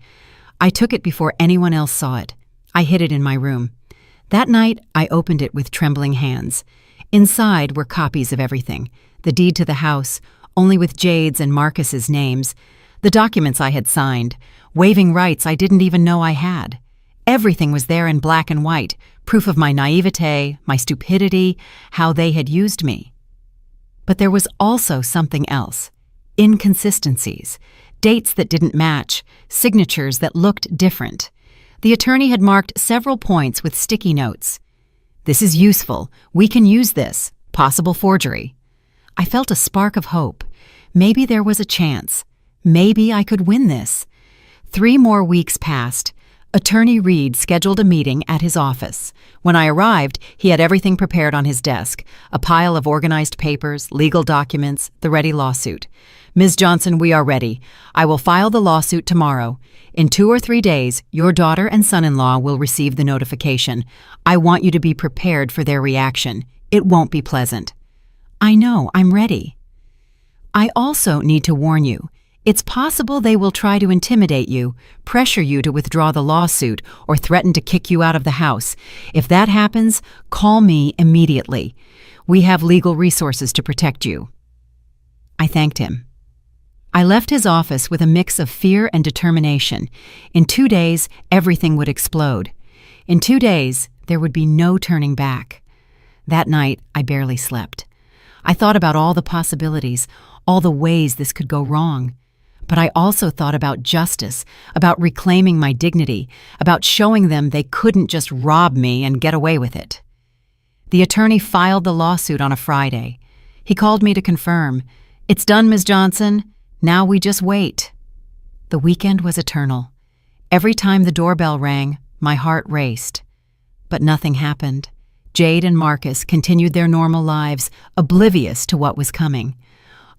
I took it before anyone else saw it. I hid it in my room. That night, I opened it with trembling hands. Inside were copies of everything, the deed to the house, only with Jade's and Marcus's names, the documents I had signed, waiving rights I didn't even know I had. Everything was there in black and white, proof of my naivete, my stupidity, how they had used me. But there was also something else. Inconsistencies. Dates that didn't match. Signatures that looked different. The attorney had marked several points with sticky notes. "This is useful. We can use this. Possible forgery." I felt a spark of hope. Maybe there was a chance. Maybe I could win this. 3 more weeks passed. Attorney Reed scheduled a meeting at his office. When I arrived, he had everything prepared on his desk, a pile of organized papers, legal documents, the ready lawsuit. "Ms. Johnson, we are ready. I will file the lawsuit tomorrow. In 2 or 3 days, your daughter and son-in-law will receive the notification. I want you to be prepared for their reaction. It won't be pleasant." "I know, I'm ready." "I also need to warn you. It's possible they will try to intimidate you, pressure you to withdraw the lawsuit, or threaten to kick you out of the house. If that happens, call me immediately. We have legal resources to protect you." I thanked him. I left his office with a mix of fear and determination. In 2 days, everything would explode. In 2 days, there would be no turning back. That night, I barely slept. I thought about all the possibilities, all the ways this could go wrong. But I also thought about justice, about reclaiming my dignity, about showing them they couldn't just rob me and get away with it. The attorney filed the lawsuit on a Friday. He called me to confirm. "It's done, Ms. Johnson. Now we just wait." The weekend was eternal. Every time the doorbell rang, my heart raced. But nothing happened. Jade and Marcus continued their normal lives, oblivious to what was coming.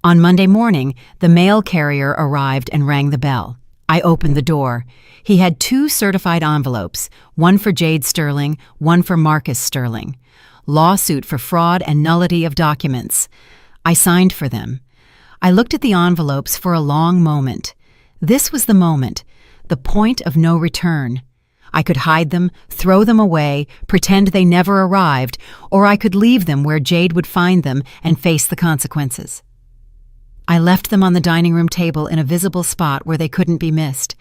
On Monday morning, the mail carrier arrived and rang the bell. I opened the door. He had 2 certified envelopes, one for Jade Sterling, one for Marcus Sterling. Lawsuit for fraud and nullity of documents. I signed for them. I looked at the envelopes for a long moment. This was the moment, the point of no return. I could hide them, throw them away, pretend they never arrived, or I could leave them where Jade would find them and face the consequences. I left them on the dining room table in a visible spot where they couldn't be missed,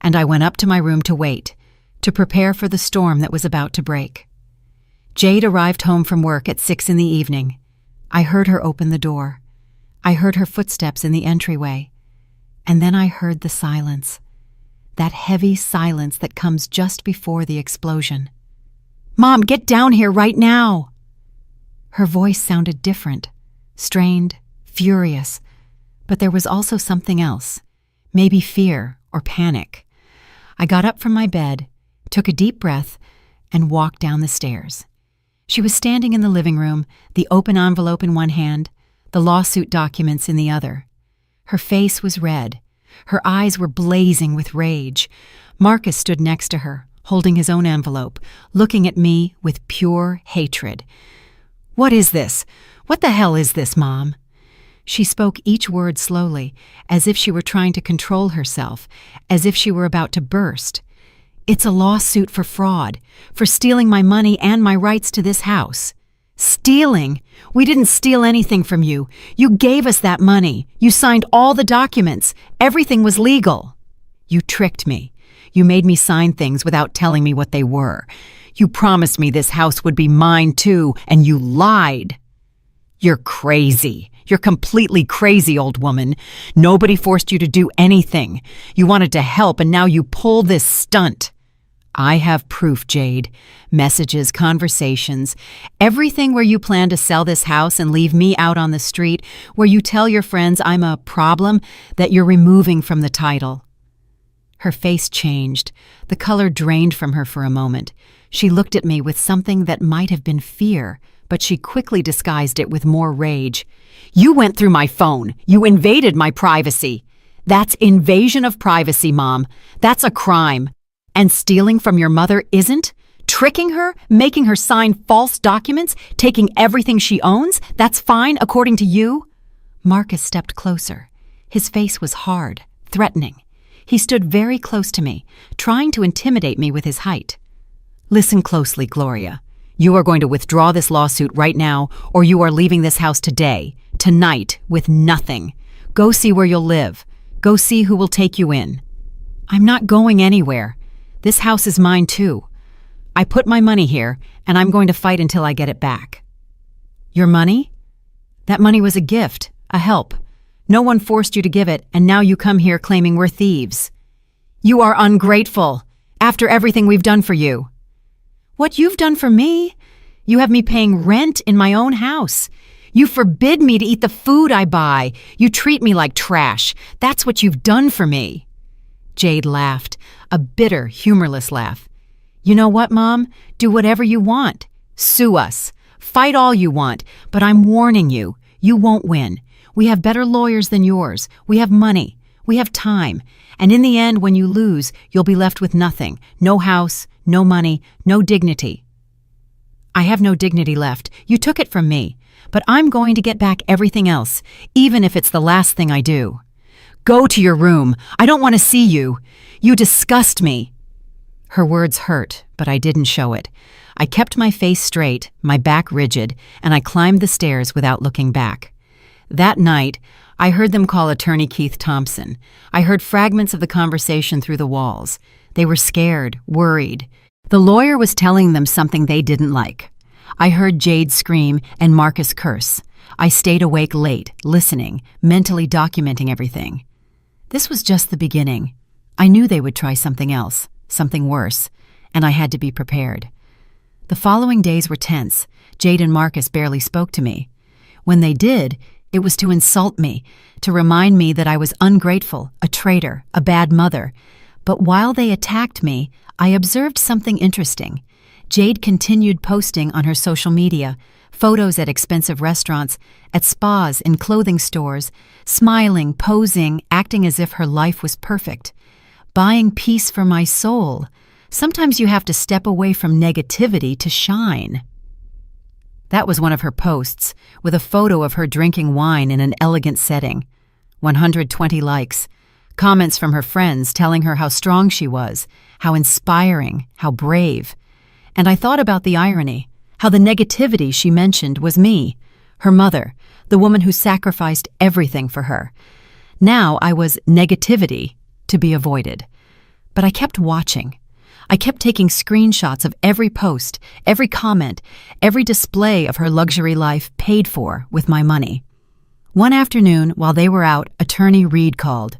and I went up to my room to wait, to prepare for the storm that was about to break. Jade arrived home from work at 6 in the evening. I heard her open the door. I heard her footsteps in the entryway. And then I heard the silence, that heavy silence that comes just before the explosion. "Mom, get down here right now!" Her voice sounded different, strained, furious. But there was also something else, maybe fear or panic. I got up from my bed, took a deep breath, and walked down the stairs. She was standing in the living room, the open envelope in one hand, the lawsuit documents in the other. Her face was red. Her eyes were blazing with rage. Marcus stood next to her, holding his own envelope, looking at me with pure hatred. "What is this? What the hell is this, Mom?" She spoke each word slowly, as if she were trying to control herself, as if she were about to burst. "It's a lawsuit for fraud, for stealing my money and my rights to this house." "Stealing? We didn't steal anything from you. You gave us that money. You signed all the documents. Everything was legal." "You tricked me. You made me sign things without telling me what they were. You promised me this house would be mine too, and you lied." "You're crazy. You're completely crazy, old woman. Nobody forced you to do anything. You wanted to help, and now you pull this stunt." "I have proof, Jade. Messages, conversations, everything where you plan to sell this house and leave me out on the street, where you tell your friends I'm a problem that you're removing from the title." Her face changed. The color drained from her for a moment. She looked at me with something that might have been fear, but she quickly disguised it with more rage. "You went through my phone. You invaded my privacy. That's invasion of privacy, Mom. That's a crime. And stealing from your mother isn't? Tricking her, making her sign false documents, taking everything she owns, that's fine according to you?" Marcus stepped closer. His face was hard, threatening. He stood very close to me, trying to intimidate me with his height. "Listen closely, Gloria. You are going to withdraw this lawsuit right now, or you are leaving this house today, tonight, with nothing. Go see where you'll live. Go see who will take you in." "I'm not going anywhere. This house is mine too. I put my money here, and I'm going to fight until I get it back." "Your money? That money was a gift, a help. No one forced you to give it, and now you come here claiming we're thieves. You are ungrateful, after everything we've done for you. What you've done for me? You have me paying rent in my own house. You forbid me to eat the food I buy. You treat me like trash. That's what you've done for me. Jade laughed, a bitter, humorless laugh. You know what, Mom? Do whatever you want. Sue us. Fight all you want, but I'm warning you, you won't win. We have better lawyers than yours. We have money. We have time. And in the end, when you lose, you'll be left with nothing. No house, no money, no dignity. I have no dignity left. You took it from me. But I'm going to get back everything else, even if it's the last thing I do. Go to your room. I don't want to see you. You disgust me. Her words hurt, but I didn't show it. I kept my face straight, my back rigid, and I climbed the stairs without looking back. That night, I heard them call Attorney Keith Thompson. I heard fragments of the conversation through the walls. They were scared, worried. The lawyer was telling them something they didn't like. I heard Jade scream and Marcus curse. I stayed awake late, listening, mentally documenting everything. This was just the beginning. I knew they would try something else, something worse, and I had to be prepared. The following days were tense. Jade and Marcus barely spoke to me. When they did, it was to insult me, to remind me that I was ungrateful, a traitor, a bad mother. But while they attacked me, I observed something interesting. Jade continued posting on her social media, photos at expensive restaurants, at spas, in clothing stores, smiling, posing, acting as if her life was perfect. Buying peace for my soul. Sometimes you have to step away from negativity to shine. That was one of her posts, with a photo of her drinking wine in an elegant setting. 120 likes. Comments from her friends telling her how strong she was, how inspiring, how brave. And I thought about the irony, how the negativity she mentioned was me, her mother, the woman who sacrificed everything for her. Now I was negativity to be avoided. But I kept watching. I kept taking screenshots of every post, every comment, every display of her luxury life paid for with my money. One afternoon, while they were out, Attorney Reed called.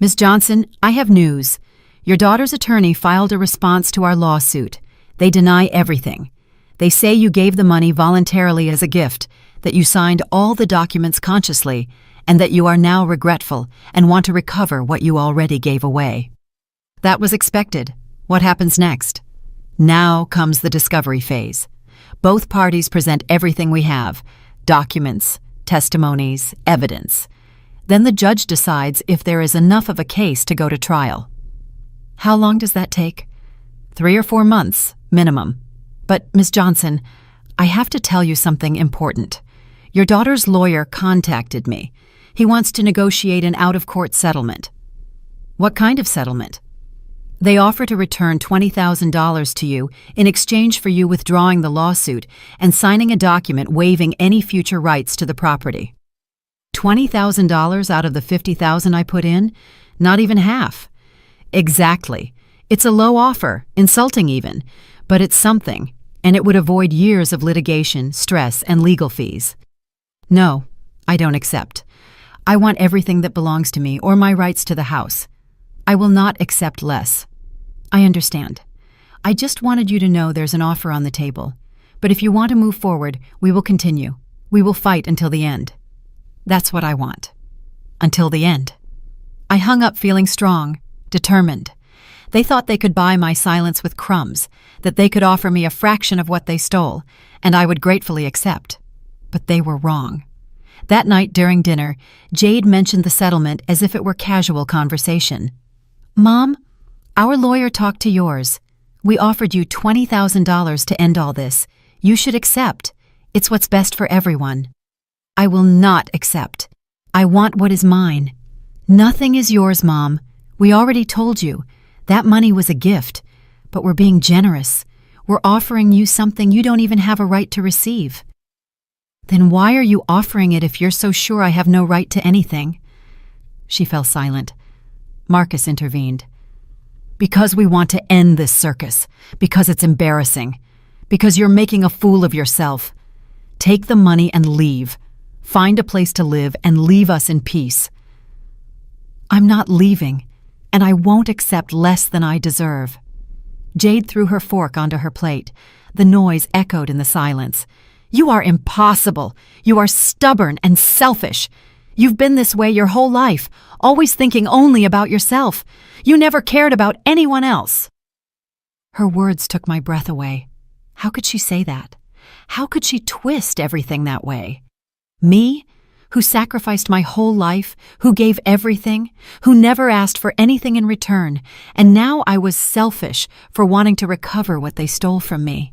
Ms. Johnson, I have news. Your daughter's attorney filed a response to our lawsuit. They deny everything. They say you gave the money voluntarily as a gift, that you signed all the documents consciously, and that you are now regretful and want to recover what you already gave away. That was expected. What happens next? Now comes the discovery phase. Both parties present everything we have, documents, testimonies, evidence. Then the judge decides if there is enough of a case to go to trial. How long does that take? 3 or 4 months, minimum. But, Ms. Johnson, I have to tell you something important. Your daughter's lawyer contacted me. He wants to negotiate an out-of-court settlement. What kind of settlement? They offer to return $20,000 to you in exchange for you withdrawing the lawsuit and signing a document waiving any future rights to the property. $20,000 out of the $50,000 I put in? Not even half. Exactly. It's a low offer, insulting even, but it's something, and it would avoid years of litigation, stress, and legal fees. No, I don't accept. I want everything that belongs to me or my rights to the house. I will not accept less. I understand. I just wanted you to know there's an offer on the table. But if you want to move forward, we will continue. We will fight until the end. That's what I want. Until the end. I hung up feeling strong, determined. They thought they could buy my silence with crumbs, that they could offer me a fraction of what they stole, and I would gratefully accept. But they were wrong. That night during dinner, Jade mentioned the settlement as if it were casual conversation. Mom, our lawyer talked to yours. We offered you $20,000 to end all this. You should accept. It's what's best for everyone. I will not accept. I want what is mine. Nothing is yours, Mom. We already told you. That money was a gift, but we're being generous. We're offering you something you don't even have a right to receive. Then why are you offering it if you're so sure I have no right to anything? She fell silent. Marcus intervened. Because we want to end this circus. Because it's embarrassing. Because you're making a fool of yourself. Take the money and leave. find a place to live, and leave us in peace. I'm not leaving, and I won't accept less than I deserve." Jade threw her fork onto her plate. The noise echoed in the silence. "You are impossible. You are stubborn and selfish. You've been this way your whole life, always thinking only about yourself. You never cared about anyone else." Her words took my breath away. How could she say that? How could she twist everything that way? Me, who sacrificed my whole life, who gave everything, who never asked for anything in return, and now I was selfish for wanting to recover what they stole from me.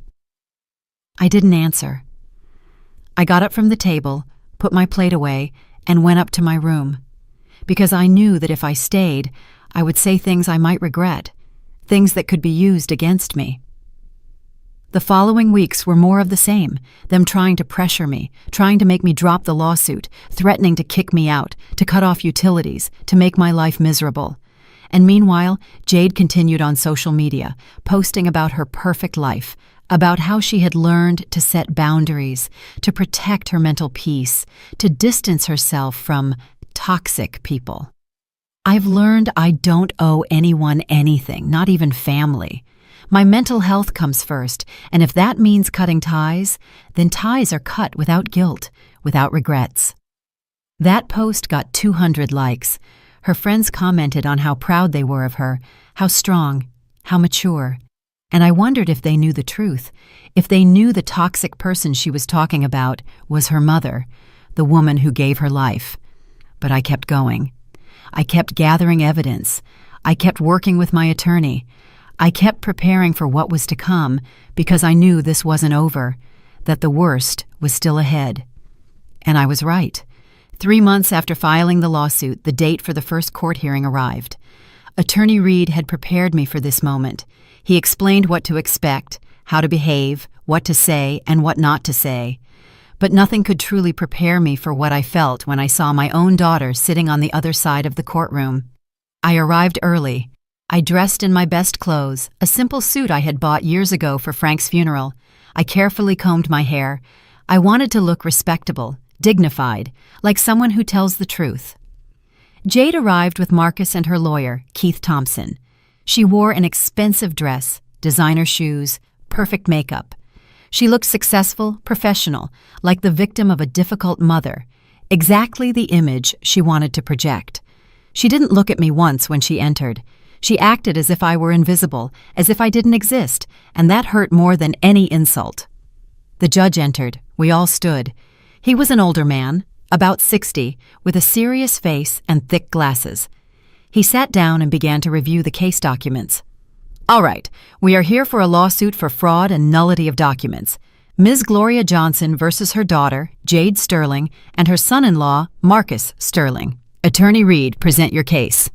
I didn't answer. I got up from the table, put my plate away, and went up to my room, because I knew that if I stayed, I would say things I might regret, things that could be used against me. The following weeks were more of the same, them trying to pressure me, trying to make me drop the lawsuit, threatening to kick me out, to cut off utilities, to make my life miserable. And meanwhile, Jade continued on social media, posting about her perfect life, about how she had learned to set boundaries, to protect her mental peace, to distance herself from toxic people. I've learned I don't owe anyone anything, not even family. My mental health comes first, and if that means cutting ties, then ties are cut without guilt, without regrets. That post got 200 likes. Her friends commented on how proud they were of her, how strong, how mature. And I wondered if they knew the truth, if they knew the toxic person she was talking about was her mother, the woman who gave her life. But I kept going. I kept gathering evidence. I kept working with my attorney. I kept preparing for what was to come because I knew this wasn't over, that the worst was still ahead. And I was right. 3 months after filing the lawsuit, the date for the first court hearing arrived. Attorney Reed had prepared me for this moment. He explained what to expect, how to behave, what to say, and what not to say. But nothing could truly prepare me for what I felt when I saw my own daughter sitting on the other side of the courtroom. I arrived early. I dressed in my best clothes, a simple suit I had bought years ago for Frank's funeral. I carefully combed my hair. I wanted to look respectable, dignified, like someone who tells the truth. Jade arrived with Marcus and her lawyer, Keith Thompson. She wore an expensive dress, designer shoes, perfect makeup. She looked successful, professional, like the victim of a difficult mother, exactly the image she wanted to project. She didn't look at me once when she entered. She acted as if I were invisible, as if I didn't exist, and that hurt more than any insult. The judge entered. We all stood. He was an older man, about 60, with a serious face and thick glasses. He sat down and began to review the case documents. "All right, we are here for a lawsuit for fraud and nullity of documents. Ms. Gloria Johnson versus her daughter, Jade Sterling, and her son-in-law, Marcus Sterling. Attorney Reed, present your case."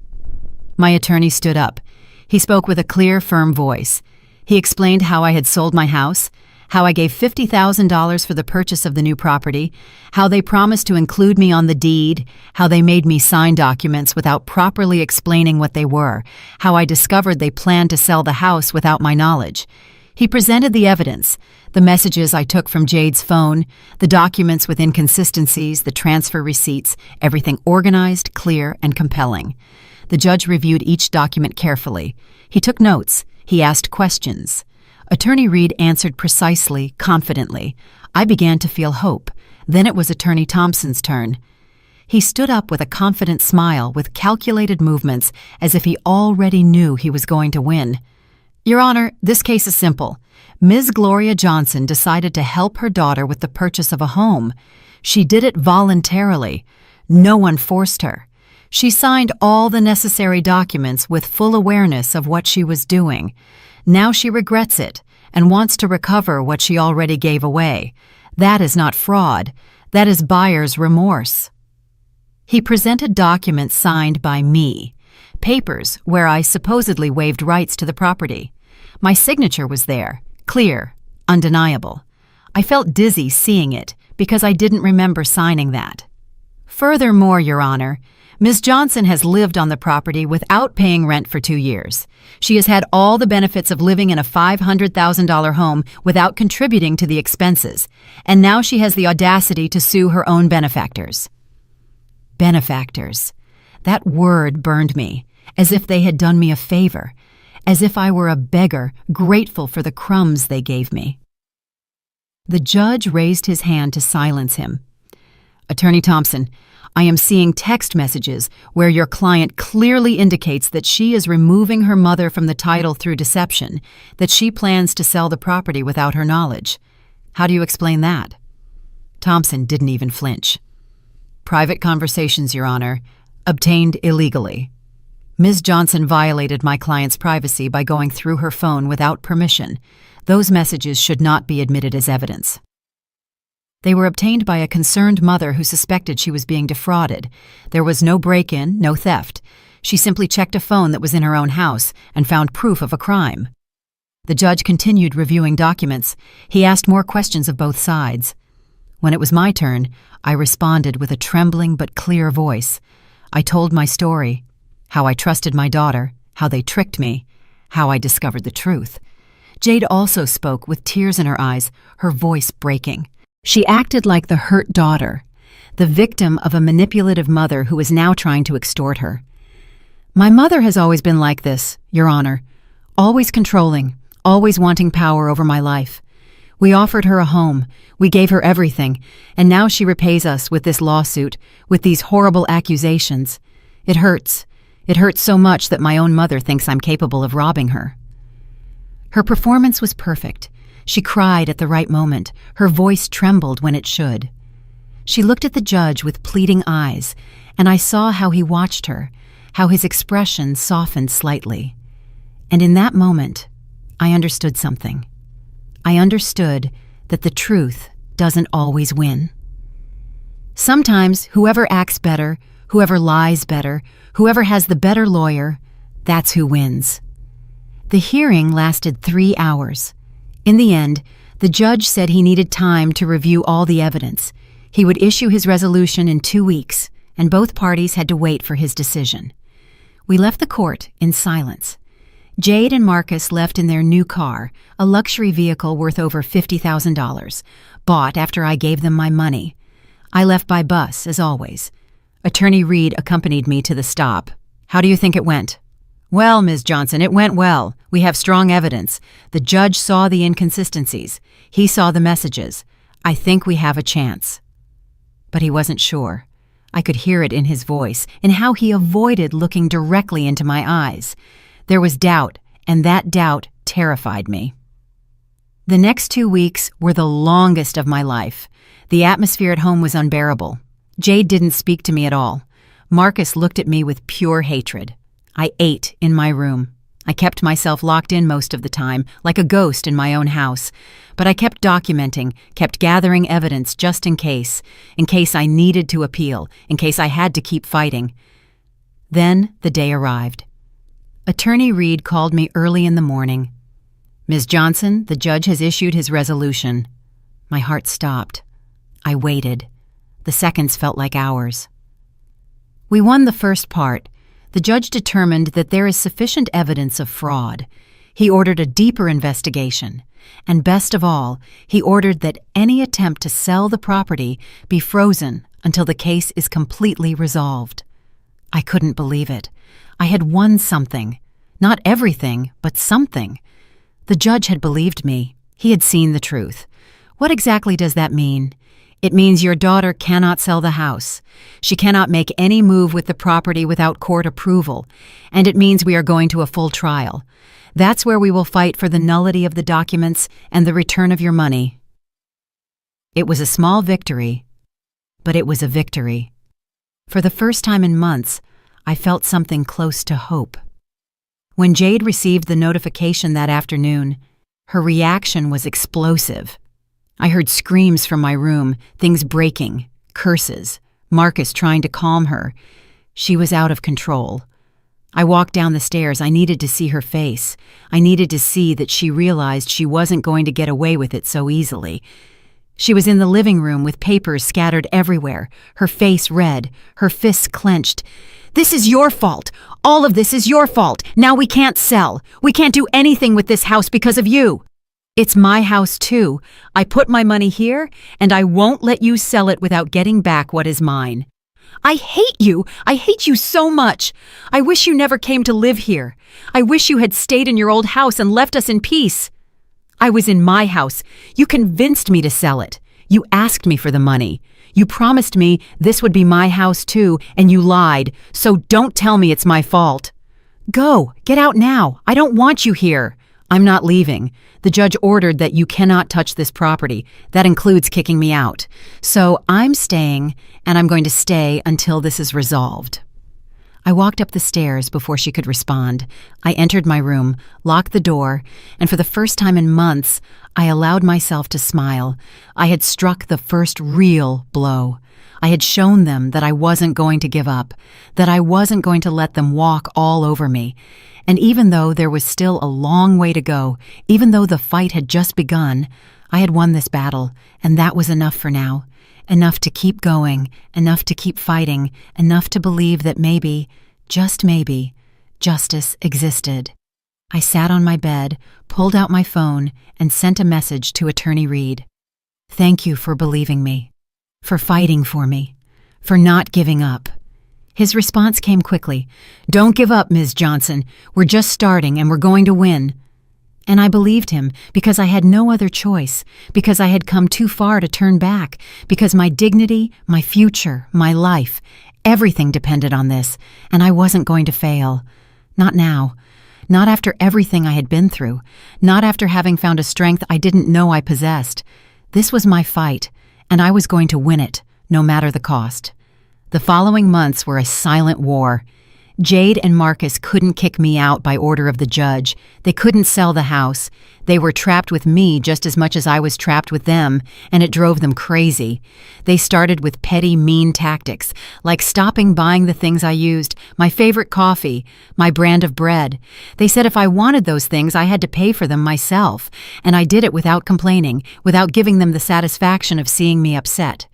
My attorney stood up. He spoke with a clear, firm voice. He explained how I had sold my house, how I gave $50,000 for the purchase of the new property, how they promised to include me on the deed, how they made me sign documents without properly explaining what they were, how I discovered they planned to sell the house without my knowledge. He presented the evidence, the messages I took from Jade's phone, the documents with inconsistencies, the transfer receipts, everything organized, clear, and compelling. The judge reviewed each document carefully. He took notes. He asked questions. Attorney Reed answered precisely, confidently. I began to feel hope. Then it was Attorney Thompson's turn. He stood up with a confident smile, with calculated movements, as if he already knew he was going to win. "Your Honor, this case is simple. Ms. Gloria Johnson decided to help her daughter with the purchase of a home. She did it voluntarily. No one forced her. She signed all the necessary documents with full awareness of what she was doing. Now she regrets it and wants to recover what she already gave away. That is not fraud. That is buyer's remorse." He presented documents signed by me, papers where I supposedly waived rights to the property. My signature was there, clear, undeniable. I felt dizzy seeing it because I didn't remember signing that. "Furthermore, Your Honor, Ms. Johnson has lived on the property without paying rent for 2 years. She has had all the benefits of living in a $500,000 home without contributing to the expenses, and now she has the audacity to sue her own benefactors. Benefactors. That word burned me, as if they had done me a favor, as if I were a beggar grateful for the crumbs they gave me. The judge raised his hand to silence him. Attorney Thompson, I am seeing text messages where your client clearly indicates that she is removing her mother from the title through deception, that she plans to sell the property without her knowledge. How do you explain that? Thompson didn't even flinch. Private conversations, Your Honor, obtained illegally. Ms. Johnson violated my client's privacy by going through her phone without permission. Those messages should not be admitted as evidence. They were obtained by a concerned mother who suspected she was being defrauded. There was no break-in, no theft. She simply checked a phone that was in her own house and found proof of a crime. The judge continued reviewing documents. He asked more questions of both sides. When it was my turn, I responded with a trembling but clear voice. I told my story, how I trusted my daughter, how they tricked me, how I discovered the truth. Jade also spoke with tears in her eyes, her voice breaking. She acted like the hurt daughter, the victim of a manipulative mother who is now trying to extort her. My mother has always been like this, Your Honor, always controlling, always wanting power over my life. We offered her a home, we gave her everything, and now she repays us with this lawsuit, with these horrible accusations. It hurts. It hurts so much that my own mother thinks I'm capable of robbing her. Her performance was perfect. She cried at the right moment. Her voice trembled when it should. She looked at the judge with pleading eyes, and I saw how he watched her, how his expression softened slightly. And in that moment, I understood something. I understood that the truth doesn't always win. Sometimes whoever acts better, whoever lies better, whoever has the better lawyer, that's who wins. The hearing lasted 3 hours. In the end, the judge said he needed time to review all the evidence. He would issue his resolution in 2 weeks, and both parties had to wait for his decision. We left the court in silence. Jade and Marcus left in their new car, a luxury vehicle worth over $50,000, bought after I gave them my money. I left by bus, as always. Attorney Reed accompanied me to the stop. How do you think it went? Well, Ms. Johnson, it went well. We have strong evidence. The judge saw the inconsistencies. He saw the messages. I think we have a chance. But he wasn't sure. I could hear it in his voice, in how he avoided looking directly into my eyes. There was doubt, and that doubt terrified me. The next 2 weeks were the longest of my life. The atmosphere at home was unbearable. Jade didn't speak to me at all. Marcus looked at me with pure hatred. I ate in my room. I kept myself locked in most of the time, like a ghost in my own house. But I kept documenting, kept gathering evidence just in case I needed to appeal, in case I had to keep fighting. Then the day arrived. Attorney Reed called me early in the morning. Ms. Johnson, the judge has issued his resolution. My heart stopped. I waited. The seconds felt like hours. We won the first part. The judge determined that there is sufficient evidence of fraud. He ordered a deeper investigation. And best of all, he ordered that any attempt to sell the property be frozen until the case is completely resolved. I couldn't believe it. I had won something. Not everything, but something. The judge had believed me. He had seen the truth. What exactly does that mean? It means your daughter cannot sell the house. She cannot make any move with the property without court approval. And it means we are going to a full trial. That's where we will fight for the nullity of the documents and the return of your money. It was a small victory, but it was a victory. For the first time in months, I felt something close to hope. When Jade received the notification that afternoon, her reaction was explosive. I heard screams from my room, things breaking, curses, Marcus trying to calm her. She was out of control. I walked down the stairs. I needed to see her face. I needed to see that she realized she wasn't going to get away with it so easily. She was in the living room with papers scattered everywhere, her face red, her fists clenched. "This is your fault. All of this is your fault. Now we can't sell. We can't do anything with this house because of you. It's my house too. I put my money here, and I won't let you sell it without getting back what is mine. I hate you. I hate you so much. I wish you never came to live here. I wish you had stayed in your old house and left us in peace. I was in my house. You convinced me to sell it. You asked me for the money. You promised me this would be my house too, and you lied, so don't tell me it's my fault. Go, get out now. I don't want you here. I'm not leaving. The judge ordered that you cannot touch this property. That includes kicking me out. So I'm staying, and I'm going to stay until this is resolved." I walked up the stairs before she could respond. I entered my room, locked the door, and for the first time in months, I allowed myself to smile. I had struck the first real blow. I had shown them that I wasn't going to give up, that I wasn't going to let them walk all over me. And even though there was still a long way to go, even though the fight had just begun, I had won this battle, and that was enough for now. Enough to keep going, enough to keep fighting, enough to believe that maybe, just maybe, justice existed. I sat on my bed, pulled out my phone, and sent a message to Attorney Reed. "Thank you for believing me, for fighting for me, for not giving up." His response came quickly. "Don't give up, Ms. Johnson. We're just starting and we're going to win." And I believed him because I had no other choice, because I had come too far to turn back, because my dignity, my future, my life, everything depended on this, and I wasn't going to fail. Not now. Not after everything I had been through. Not after having found a strength I didn't know I possessed. This was my fight, and I was going to win it, no matter the cost. The following months were a silent war. Jade and Marcus couldn't kick me out by order of the judge. They couldn't sell the house. They were trapped with me just as much as I was trapped with them, and it drove them crazy. They started with petty, mean tactics, like stopping buying the things I used, my favorite coffee, my brand of bread. They said if I wanted those things, I had to pay for them myself, and I did it without complaining, without giving them the satisfaction of seeing me upset.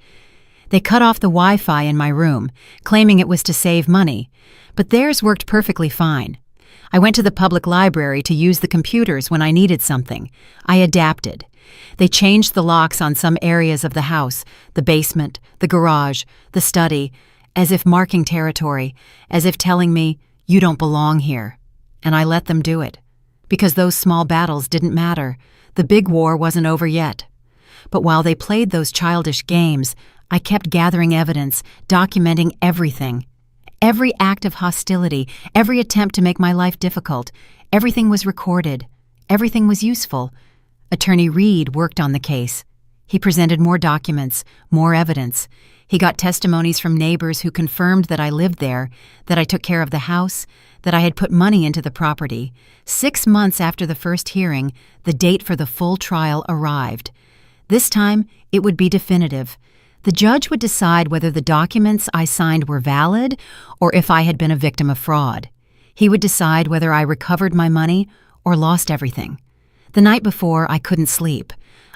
They cut off the Wi-Fi in my room, claiming it was to save money. But theirs worked perfectly fine. I went to the public library to use the computers when I needed something. I adapted. They changed the locks on some areas of the house, the basement, the garage, the study, as if marking territory, as if telling me, "You don't belong here." And I let them do it. Because those small battles didn't matter. The big war wasn't over yet. But while they played those childish games, I kept gathering evidence, documenting everything. Every act of hostility, every attempt to make my life difficult, everything was recorded. Everything was useful. Attorney Reed worked on the case. He presented more documents, more evidence. He got testimonies from neighbors who confirmed that I lived there, that I took care of the house, that I had put money into the property. 6 months after the first hearing, the date for the full trial arrived. This time, it would be definitive. The judge would decide whether the documents I signed were valid or if I had been a victim of fraud. He would decide whether I recovered my money or lost everything. The night before, I couldn't sleep.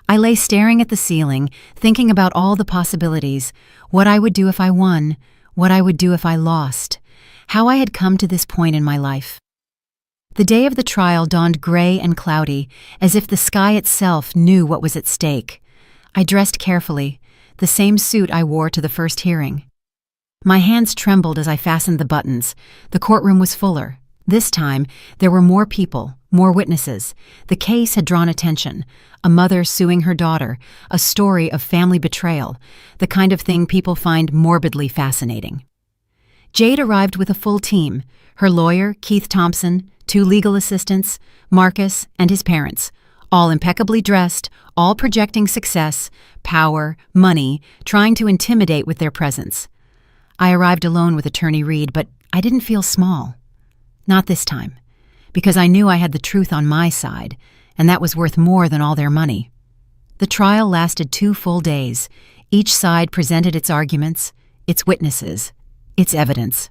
I lay staring at the ceiling, thinking about all the possibilities, what I would do if I won, what I would do if I lost, how I had come to this point in my life. The day of the trial dawned gray and cloudy, as if the sky itself knew what was at stake. I dressed carefully, the same suit I wore to the first hearing. My hands trembled as I fastened the buttons. The courtroom was fuller. This time, there were more people, more witnesses. The case had drawn attention. A mother suing her daughter, a story of family betrayal, the kind of thing people find morbidly fascinating. Jade arrived with a full team, her lawyer, Keith Thompson, 2 legal assistants, Marcus, and his parents, all impeccably dressed, all projecting success, power, money, trying to intimidate with their presence. I arrived alone with Attorney Reed, but I didn't feel small. Not this time, because I knew I had the truth on my side, and that was worth more than all their money. The trial lasted 2 full days. Each side presented its arguments, its witnesses, its evidence.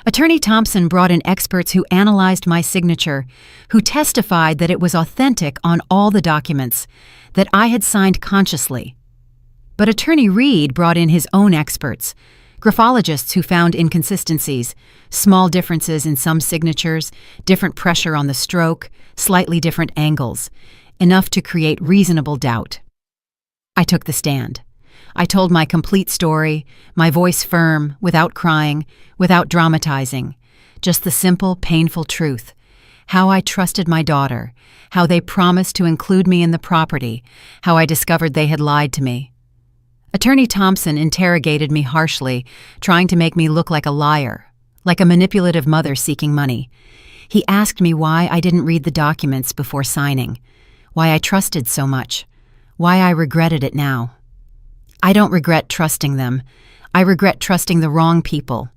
Attorney Thompson brought in experts who analyzed my signature, who testified that it was authentic on all the documents, that I had signed consciously. But Attorney Reed brought in his own experts, graphologists who found inconsistencies, small differences in some signatures, different pressure on the stroke, slightly different angles, enough to create reasonable doubt. I took the stand. I told my complete story, my voice firm, without crying, without dramatizing, just the simple, painful truth. How I trusted my daughter, how they promised to include me in the property, how I discovered they had lied to me. Attorney Thompson interrogated me harshly, trying to make me look like a liar, like a manipulative mother seeking money. He asked me why I didn't read the documents before signing, why I trusted so much, why I regretted it now. I don't regret trusting them. I regret trusting the wrong people.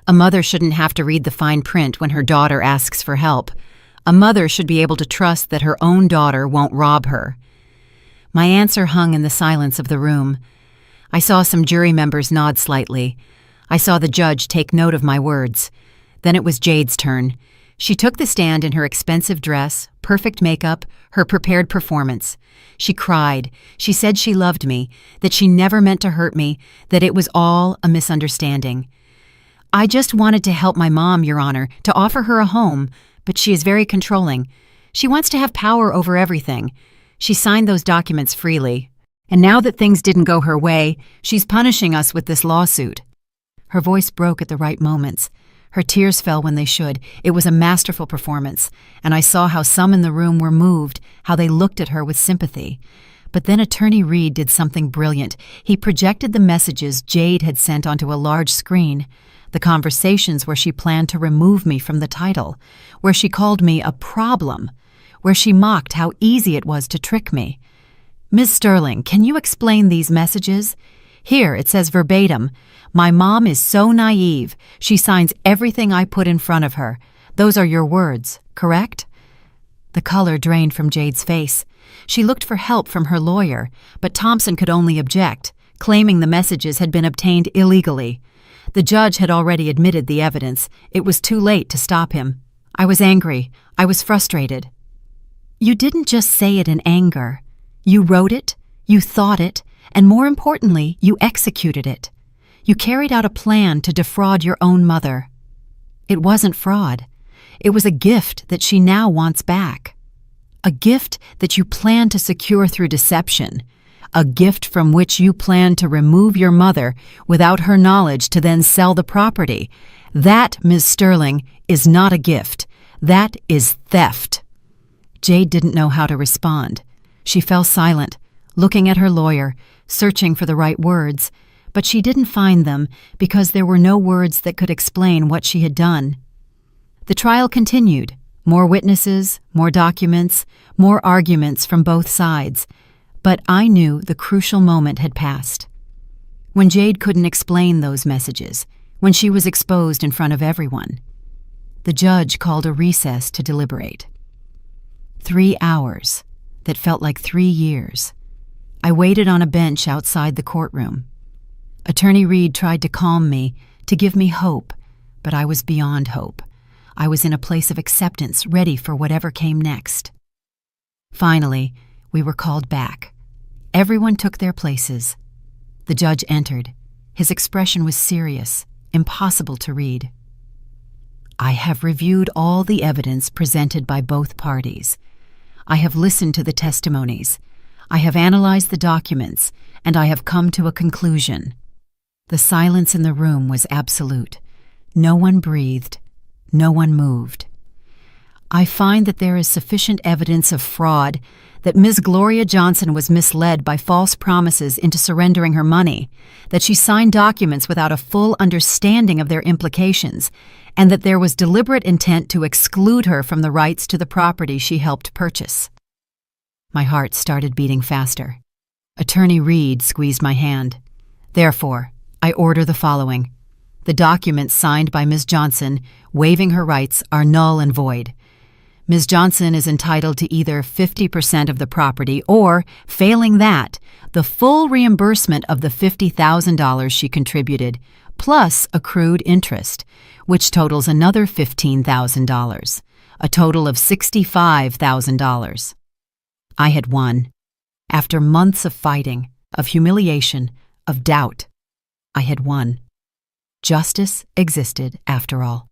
A mother shouldn't have to read the fine print when her daughter asks for help. A mother should be able to trust that her own daughter won't rob her. My answer hung in the silence of the room. I saw some jury members nod slightly. I saw the judge take note of my words. Then it was Jade's turn. She took the stand in her expensive dress, perfect makeup, her prepared performance. She cried. She said she loved me, that she never meant to hurt me, that it was all a misunderstanding. I just wanted to help my mom, Your Honor, to offer her a home, but she is very controlling. She wants to have power over everything. She signed those documents freely. And now that things didn't go her way, she's punishing us with this lawsuit. Her voice broke at the right moments. Her tears fell when they should. It was a masterful performance, and I saw how some in the room were moved, how they looked at her with sympathy. But then Attorney Reed did something brilliant. He projected the messages Jade had sent onto a large screen, the conversations where she planned to remove me from the title, where she called me a problem, where she mocked how easy it was to trick me. Ms. Sterling, can you explain these messages? Here, it says verbatim, "My mom is so naive. She signs everything I put in front of her." Those are your words, correct? The color drained from Jade's face. She looked for help from her lawyer, but Thompson could only object, claiming the messages had been obtained illegally. The judge had already admitted the evidence. It was too late to stop him. I was angry. I was frustrated. You didn't just say it in anger. You wrote it, you thought it, and more importantly, you executed it. You carried out a plan to defraud your own mother. It wasn't fraud. It was a gift that she now wants back. A gift that you plan to secure through deception. A gift from which you plan to remove your mother without her knowledge to then sell the property. That, Ms. Sterling, is not a gift. That is theft. Jade didn't know how to respond. She fell silent, looking at her lawyer, searching for the right words, but she didn't find them because there were no words that could explain what she had done. The trial continued. More witnesses, more documents, more arguments from both sides, but I knew the crucial moment had passed. When Jade couldn't explain those messages, when she was exposed in front of everyone, the judge called a recess to deliberate. 3 hours. That felt like 3 years. I waited on a bench outside the courtroom. Attorney Reed tried to calm me, to give me hope, but I was beyond hope. I was in a place of acceptance, ready for whatever came next. Finally, we were called back. Everyone took their places. The judge entered. His expression was serious, impossible to read. I have reviewed all the evidence presented by both parties. I have listened to the testimonies. I have analyzed the documents, and I have come to a conclusion. The silence in the room was absolute. No one breathed. No one moved. I find that there is sufficient evidence of fraud, that Ms. Gloria Johnson was misled by false promises into surrendering her money, that she signed documents without a full understanding of their implications, and that there was deliberate intent to exclude her from the rights to the property she helped purchase. My heart started beating faster. Attorney Reed squeezed my hand. Therefore, I order the following. The documents signed by Ms. Johnson, waiving her rights, are null and void. Ms. Johnson is entitled to either 50% of the property or, failing that, the full reimbursement of the $50,000 she contributed, plus accrued interest, which totals another $15,000, a total of $65,000. I had won. After months of fighting, of humiliation, of doubt. I had won. Justice existed after all.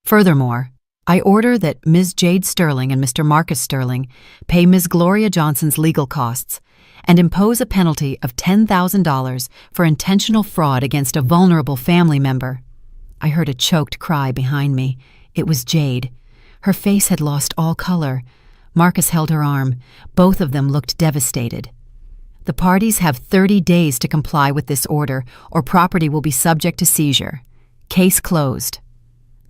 Furthermore, I order that Ms. Jade Sterling and Mr. Marcus Sterling pay Ms. Gloria Johnson's legal costs and impose a penalty of $10,000 for intentional fraud against a vulnerable family member. I heard a choked cry behind me. It was Jade. Her face had lost all color. Marcus held her arm. Both of them looked devastated. The parties have 30 days to comply with this order, or property will be subject to seizure. Case closed.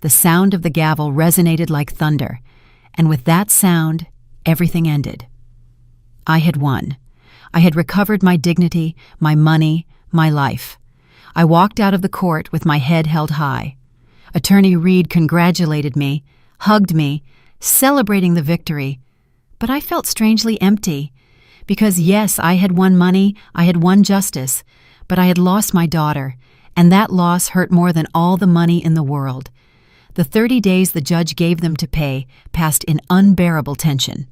The sound of the gavel resonated like thunder, and with that sound, everything ended. I had won. I had recovered my dignity, my money, my life. I walked out of the court with my head held high. Attorney Reed congratulated me, hugged me, celebrating the victory, but I felt strangely empty. Because yes, I had won money, I had won justice, but I had lost my daughter, and that loss hurt more than all the money in the world. The 30 days the judge gave them to pay passed in unbearable tension.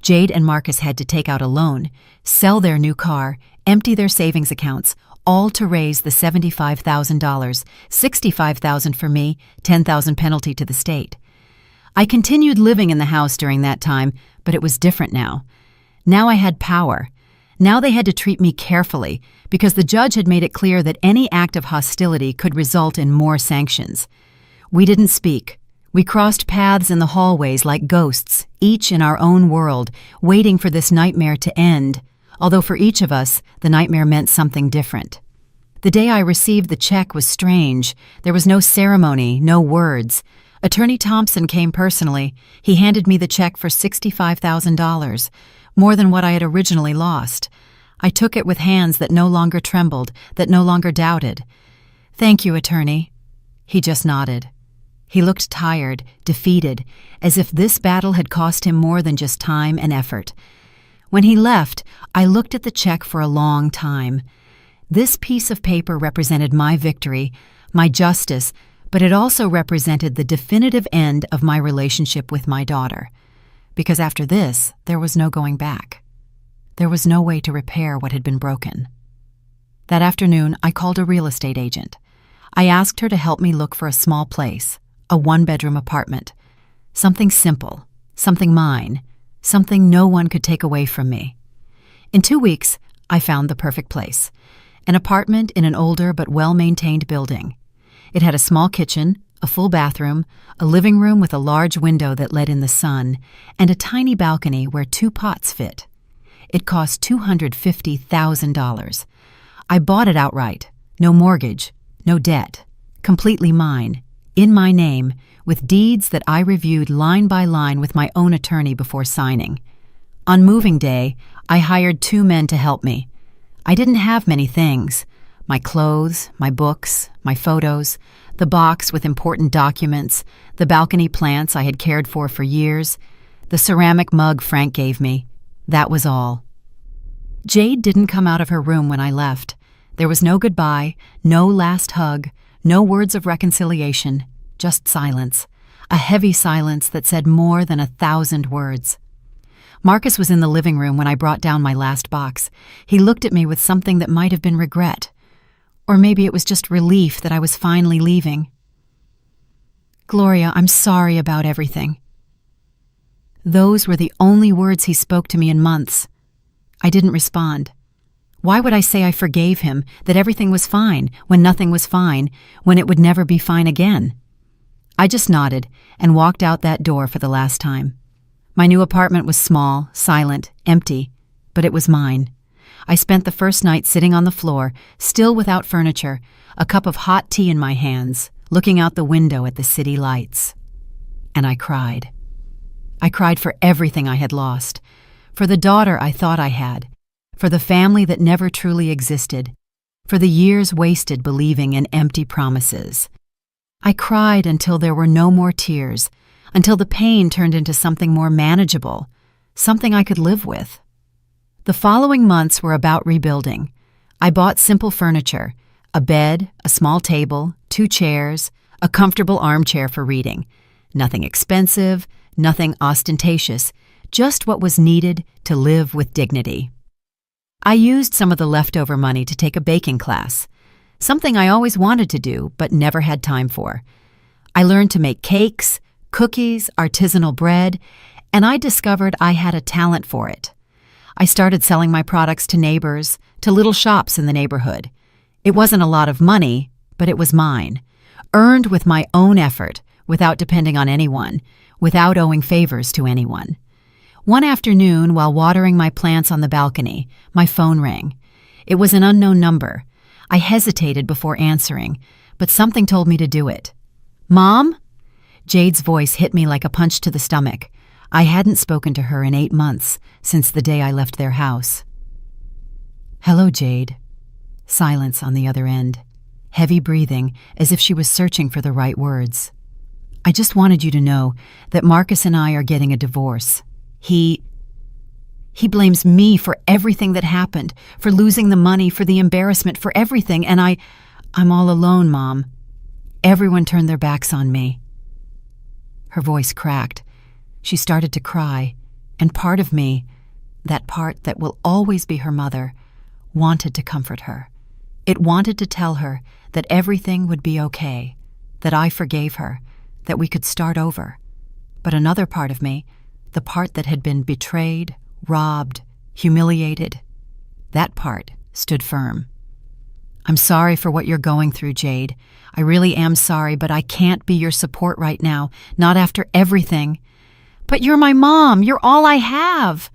Jade and Marcus had to take out a loan, sell their new car, empty their savings accounts, all to raise the $75,000, $65,000 for me, $10,000 penalty to the state. I continued living in the house during that time, but it was different now. Now I had power. Now they had to treat me carefully, because the judge had made it clear that any act of hostility could result in more sanctions. We didn't speak. We crossed paths in the hallways like ghosts, each in our own world, waiting for this nightmare to end, although for each of us, the nightmare meant something different. The day I received the check was strange. There was no ceremony, no words. Attorney Thompson came personally. He handed me the check for $65,000, more than what I had originally lost. I took it with hands that no longer trembled, that no longer doubted. "Thank you, attorney." He just nodded. He looked tired, defeated, as if this battle had cost him more than just time and effort. When he left, I looked at the check for a long time. This piece of paper represented my victory, my justice, but it also represented the definitive end of my relationship with my daughter. Because after this, there was no going back. There was no way to repair what had been broken. That afternoon, I called a real estate agent. I asked her to help me look for a small place, a one-bedroom apartment. Something simple, something mine, something no one could take away from me. In 2 weeks, I found the perfect place. An apartment in an older but well-maintained building. It had a small kitchen, a full bathroom, a living room with a large window that let in the sun, and a tiny balcony where 2 pots fit. It cost $250,000. I bought it outright. No mortgage, no debt. Completely mine, in my name, with deeds that I reviewed line by line with my own attorney before signing. On moving day, I hired 2 men to help me. I didn't have many things. My clothes, my books, my photos, the box with important documents, the balcony plants I had cared for years, the ceramic mug Frank gave me. That was all. Jade didn't come out of her room when I left. There was no goodbye, no last hug, no words of reconciliation, just silence, a heavy silence that said more than 1,000 words. Marcus was in the living room when I brought down my last box. He looked at me with something that might have been regret. Or maybe it was just relief that I was finally leaving. "Gloria, I'm sorry about everything." Those were the only words he spoke to me in months. I didn't respond. Why would I say I forgave him, that everything was fine, when nothing was fine, when it would never be fine again? I just nodded and walked out that door for the last time. My new apartment was small, silent, empty, but it was mine. I spent the first night sitting on the floor, still without furniture, a cup of hot tea in my hands, looking out the window at the city lights. And I cried. I cried for everything I had lost, for the daughter I thought I had, for the family that never truly existed, for the years wasted believing in empty promises. I cried until there were no more tears, until the pain turned into something more manageable, something I could live with. The following months were about rebuilding. I bought simple furniture, a bed, a small table, 2 chairs, a comfortable armchair for reading. Nothing expensive, nothing ostentatious, just what was needed to live with dignity. I used some of the leftover money to take a baking class, something I always wanted to do but never had time for. I learned to make cakes, cookies, artisanal bread, and I discovered I had a talent for it. I started selling my products to neighbors, to little shops in the neighborhood. It wasn't a lot of money, but it was mine, earned with my own effort, without depending on anyone, without owing favors to anyone. One afternoon, while watering my plants on the balcony, my phone rang. It was an unknown number. I hesitated before answering, but something told me to do it. "Mom?" Jade's voice hit me like a punch to the stomach. I hadn't spoken to her in 8 months, since the day I left their house. "Hello, Jade." Silence on the other end. Heavy breathing, as if she was searching for the right words. "I just wanted you to know that Marcus and I are getting a divorce. He blames me for everything that happened, for losing the money, for the embarrassment, for everything, and I'm all alone, Mom. Everyone turned their backs on me." Her voice cracked. She started to cry, and part of me, that part that will always be her mother, wanted to comfort her. It wanted to tell her that everything would be okay, that I forgave her, that we could start over. But another part of me, the part that had been betrayed, robbed, humiliated, that part stood firm. "I'm sorry for what you're going through, Jade. I really am sorry, but I can't be your support right now, not after everything." "But you're my mom. You're all I have."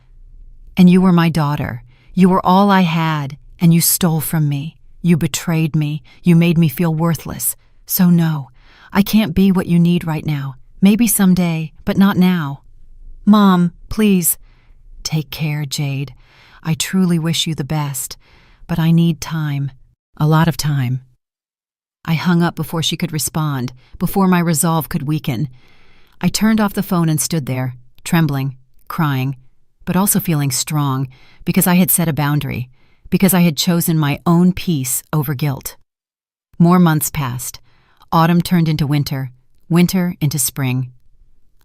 "And you were my daughter. You were all I had, and you stole from me. You betrayed me. You made me feel worthless. So no, I can't be what you need right now. Maybe someday, but not now. Mom, please." "Take care, Jade. I truly wish you the best, but I need time. A lot of time." I hung up before she could respond, before my resolve could weaken. I turned off the phone and stood there, trembling, crying, but also feeling strong, because I had set a boundary, because I had chosen my own peace over guilt. More months passed. Autumn turned into winter, winter into spring.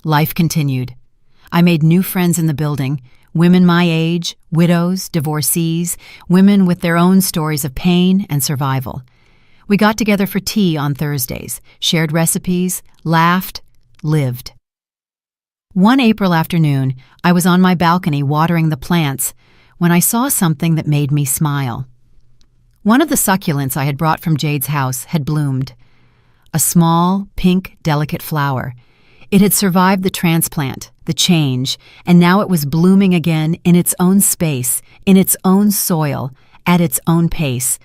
Life continued. I made new friends in the building, women my age, widows, divorcees, women with their own stories of pain and survival. We got together for tea on Thursdays, shared recipes, laughed, lived. One April afternoon, I was on my balcony watering the plants when I saw something that made me smile. One of the succulents I had brought from Jade's house had bloomed. A small, pink, delicate flower. It had survived the transplant, the change, and now it was blooming again in its own space, in its own soil, at its own pace.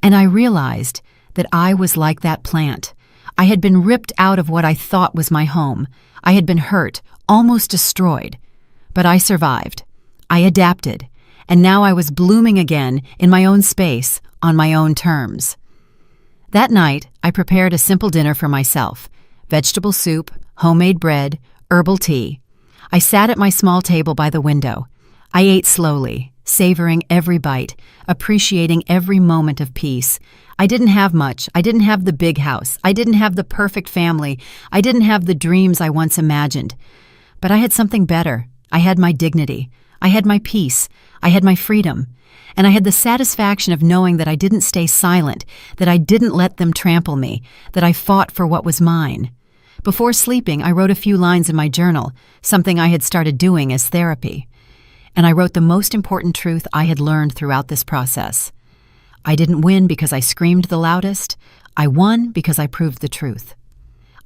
And I realized that I was like that plant. I had been ripped out of what I thought was my home. I had been hurt, almost destroyed. But I survived. I adapted. And now I was blooming again in my own space, on my own terms. That night, I prepared a simple dinner for myself. Vegetable soup, homemade bread, herbal tea. I sat at my small table by the window. I ate slowly, savoring every bite, appreciating every moment of peace. I didn't have much. I didn't have the big house. I didn't have the perfect family. I didn't have the dreams I once imagined. But I had something better. I had my dignity. I had my peace. I had my freedom. And I had the satisfaction of knowing that I didn't stay silent, that I didn't let them trample me, that I fought for what was mine. Before sleeping, I wrote a few lines in my journal, something I had started doing as therapy. And I wrote the most important truth I had learned throughout this process. I didn't win because I screamed the loudest. I won because I proved the truth.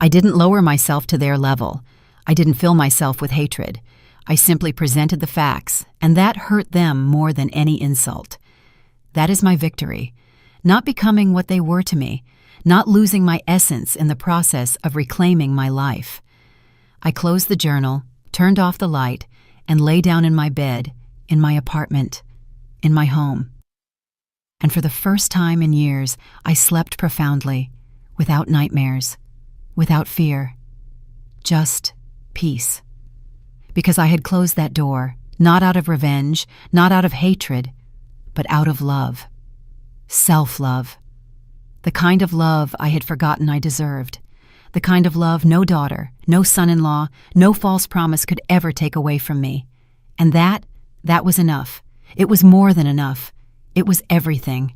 I didn't lower myself to their level. I didn't fill myself with hatred. I simply presented the facts, and that hurt them more than any insult. That is my victory. Not becoming what they were to me, not losing my essence in the process of reclaiming my life. I closed the journal, turned off the light, and lay down in my bed, in my apartment, in my home. And for the first time in years, I slept profoundly, without nightmares, without fear, just peace. Because I had closed that door, not out of revenge, not out of hatred, but out of love. Self-love. The kind of love I had forgotten I deserved. The kind of love no daughter, no son-in-law, no false promise could ever take away from me. And that was enough. It was more than enough. It was everything.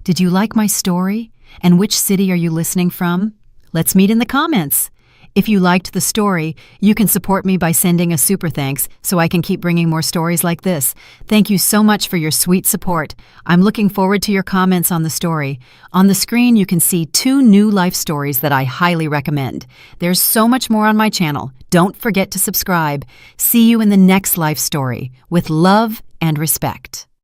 Did you like my story? And which city are you listening from? Let's meet in the comments. If you liked the story, you can support me by sending a super thanks so I can keep bringing more stories like this. Thank you so much for your sweet support. I'm looking forward to your comments on the story. On the screen, you can see 2 new life stories that I highly recommend. There's so much more on my channel. Don't forget to subscribe. See you in the next life story with love and respect.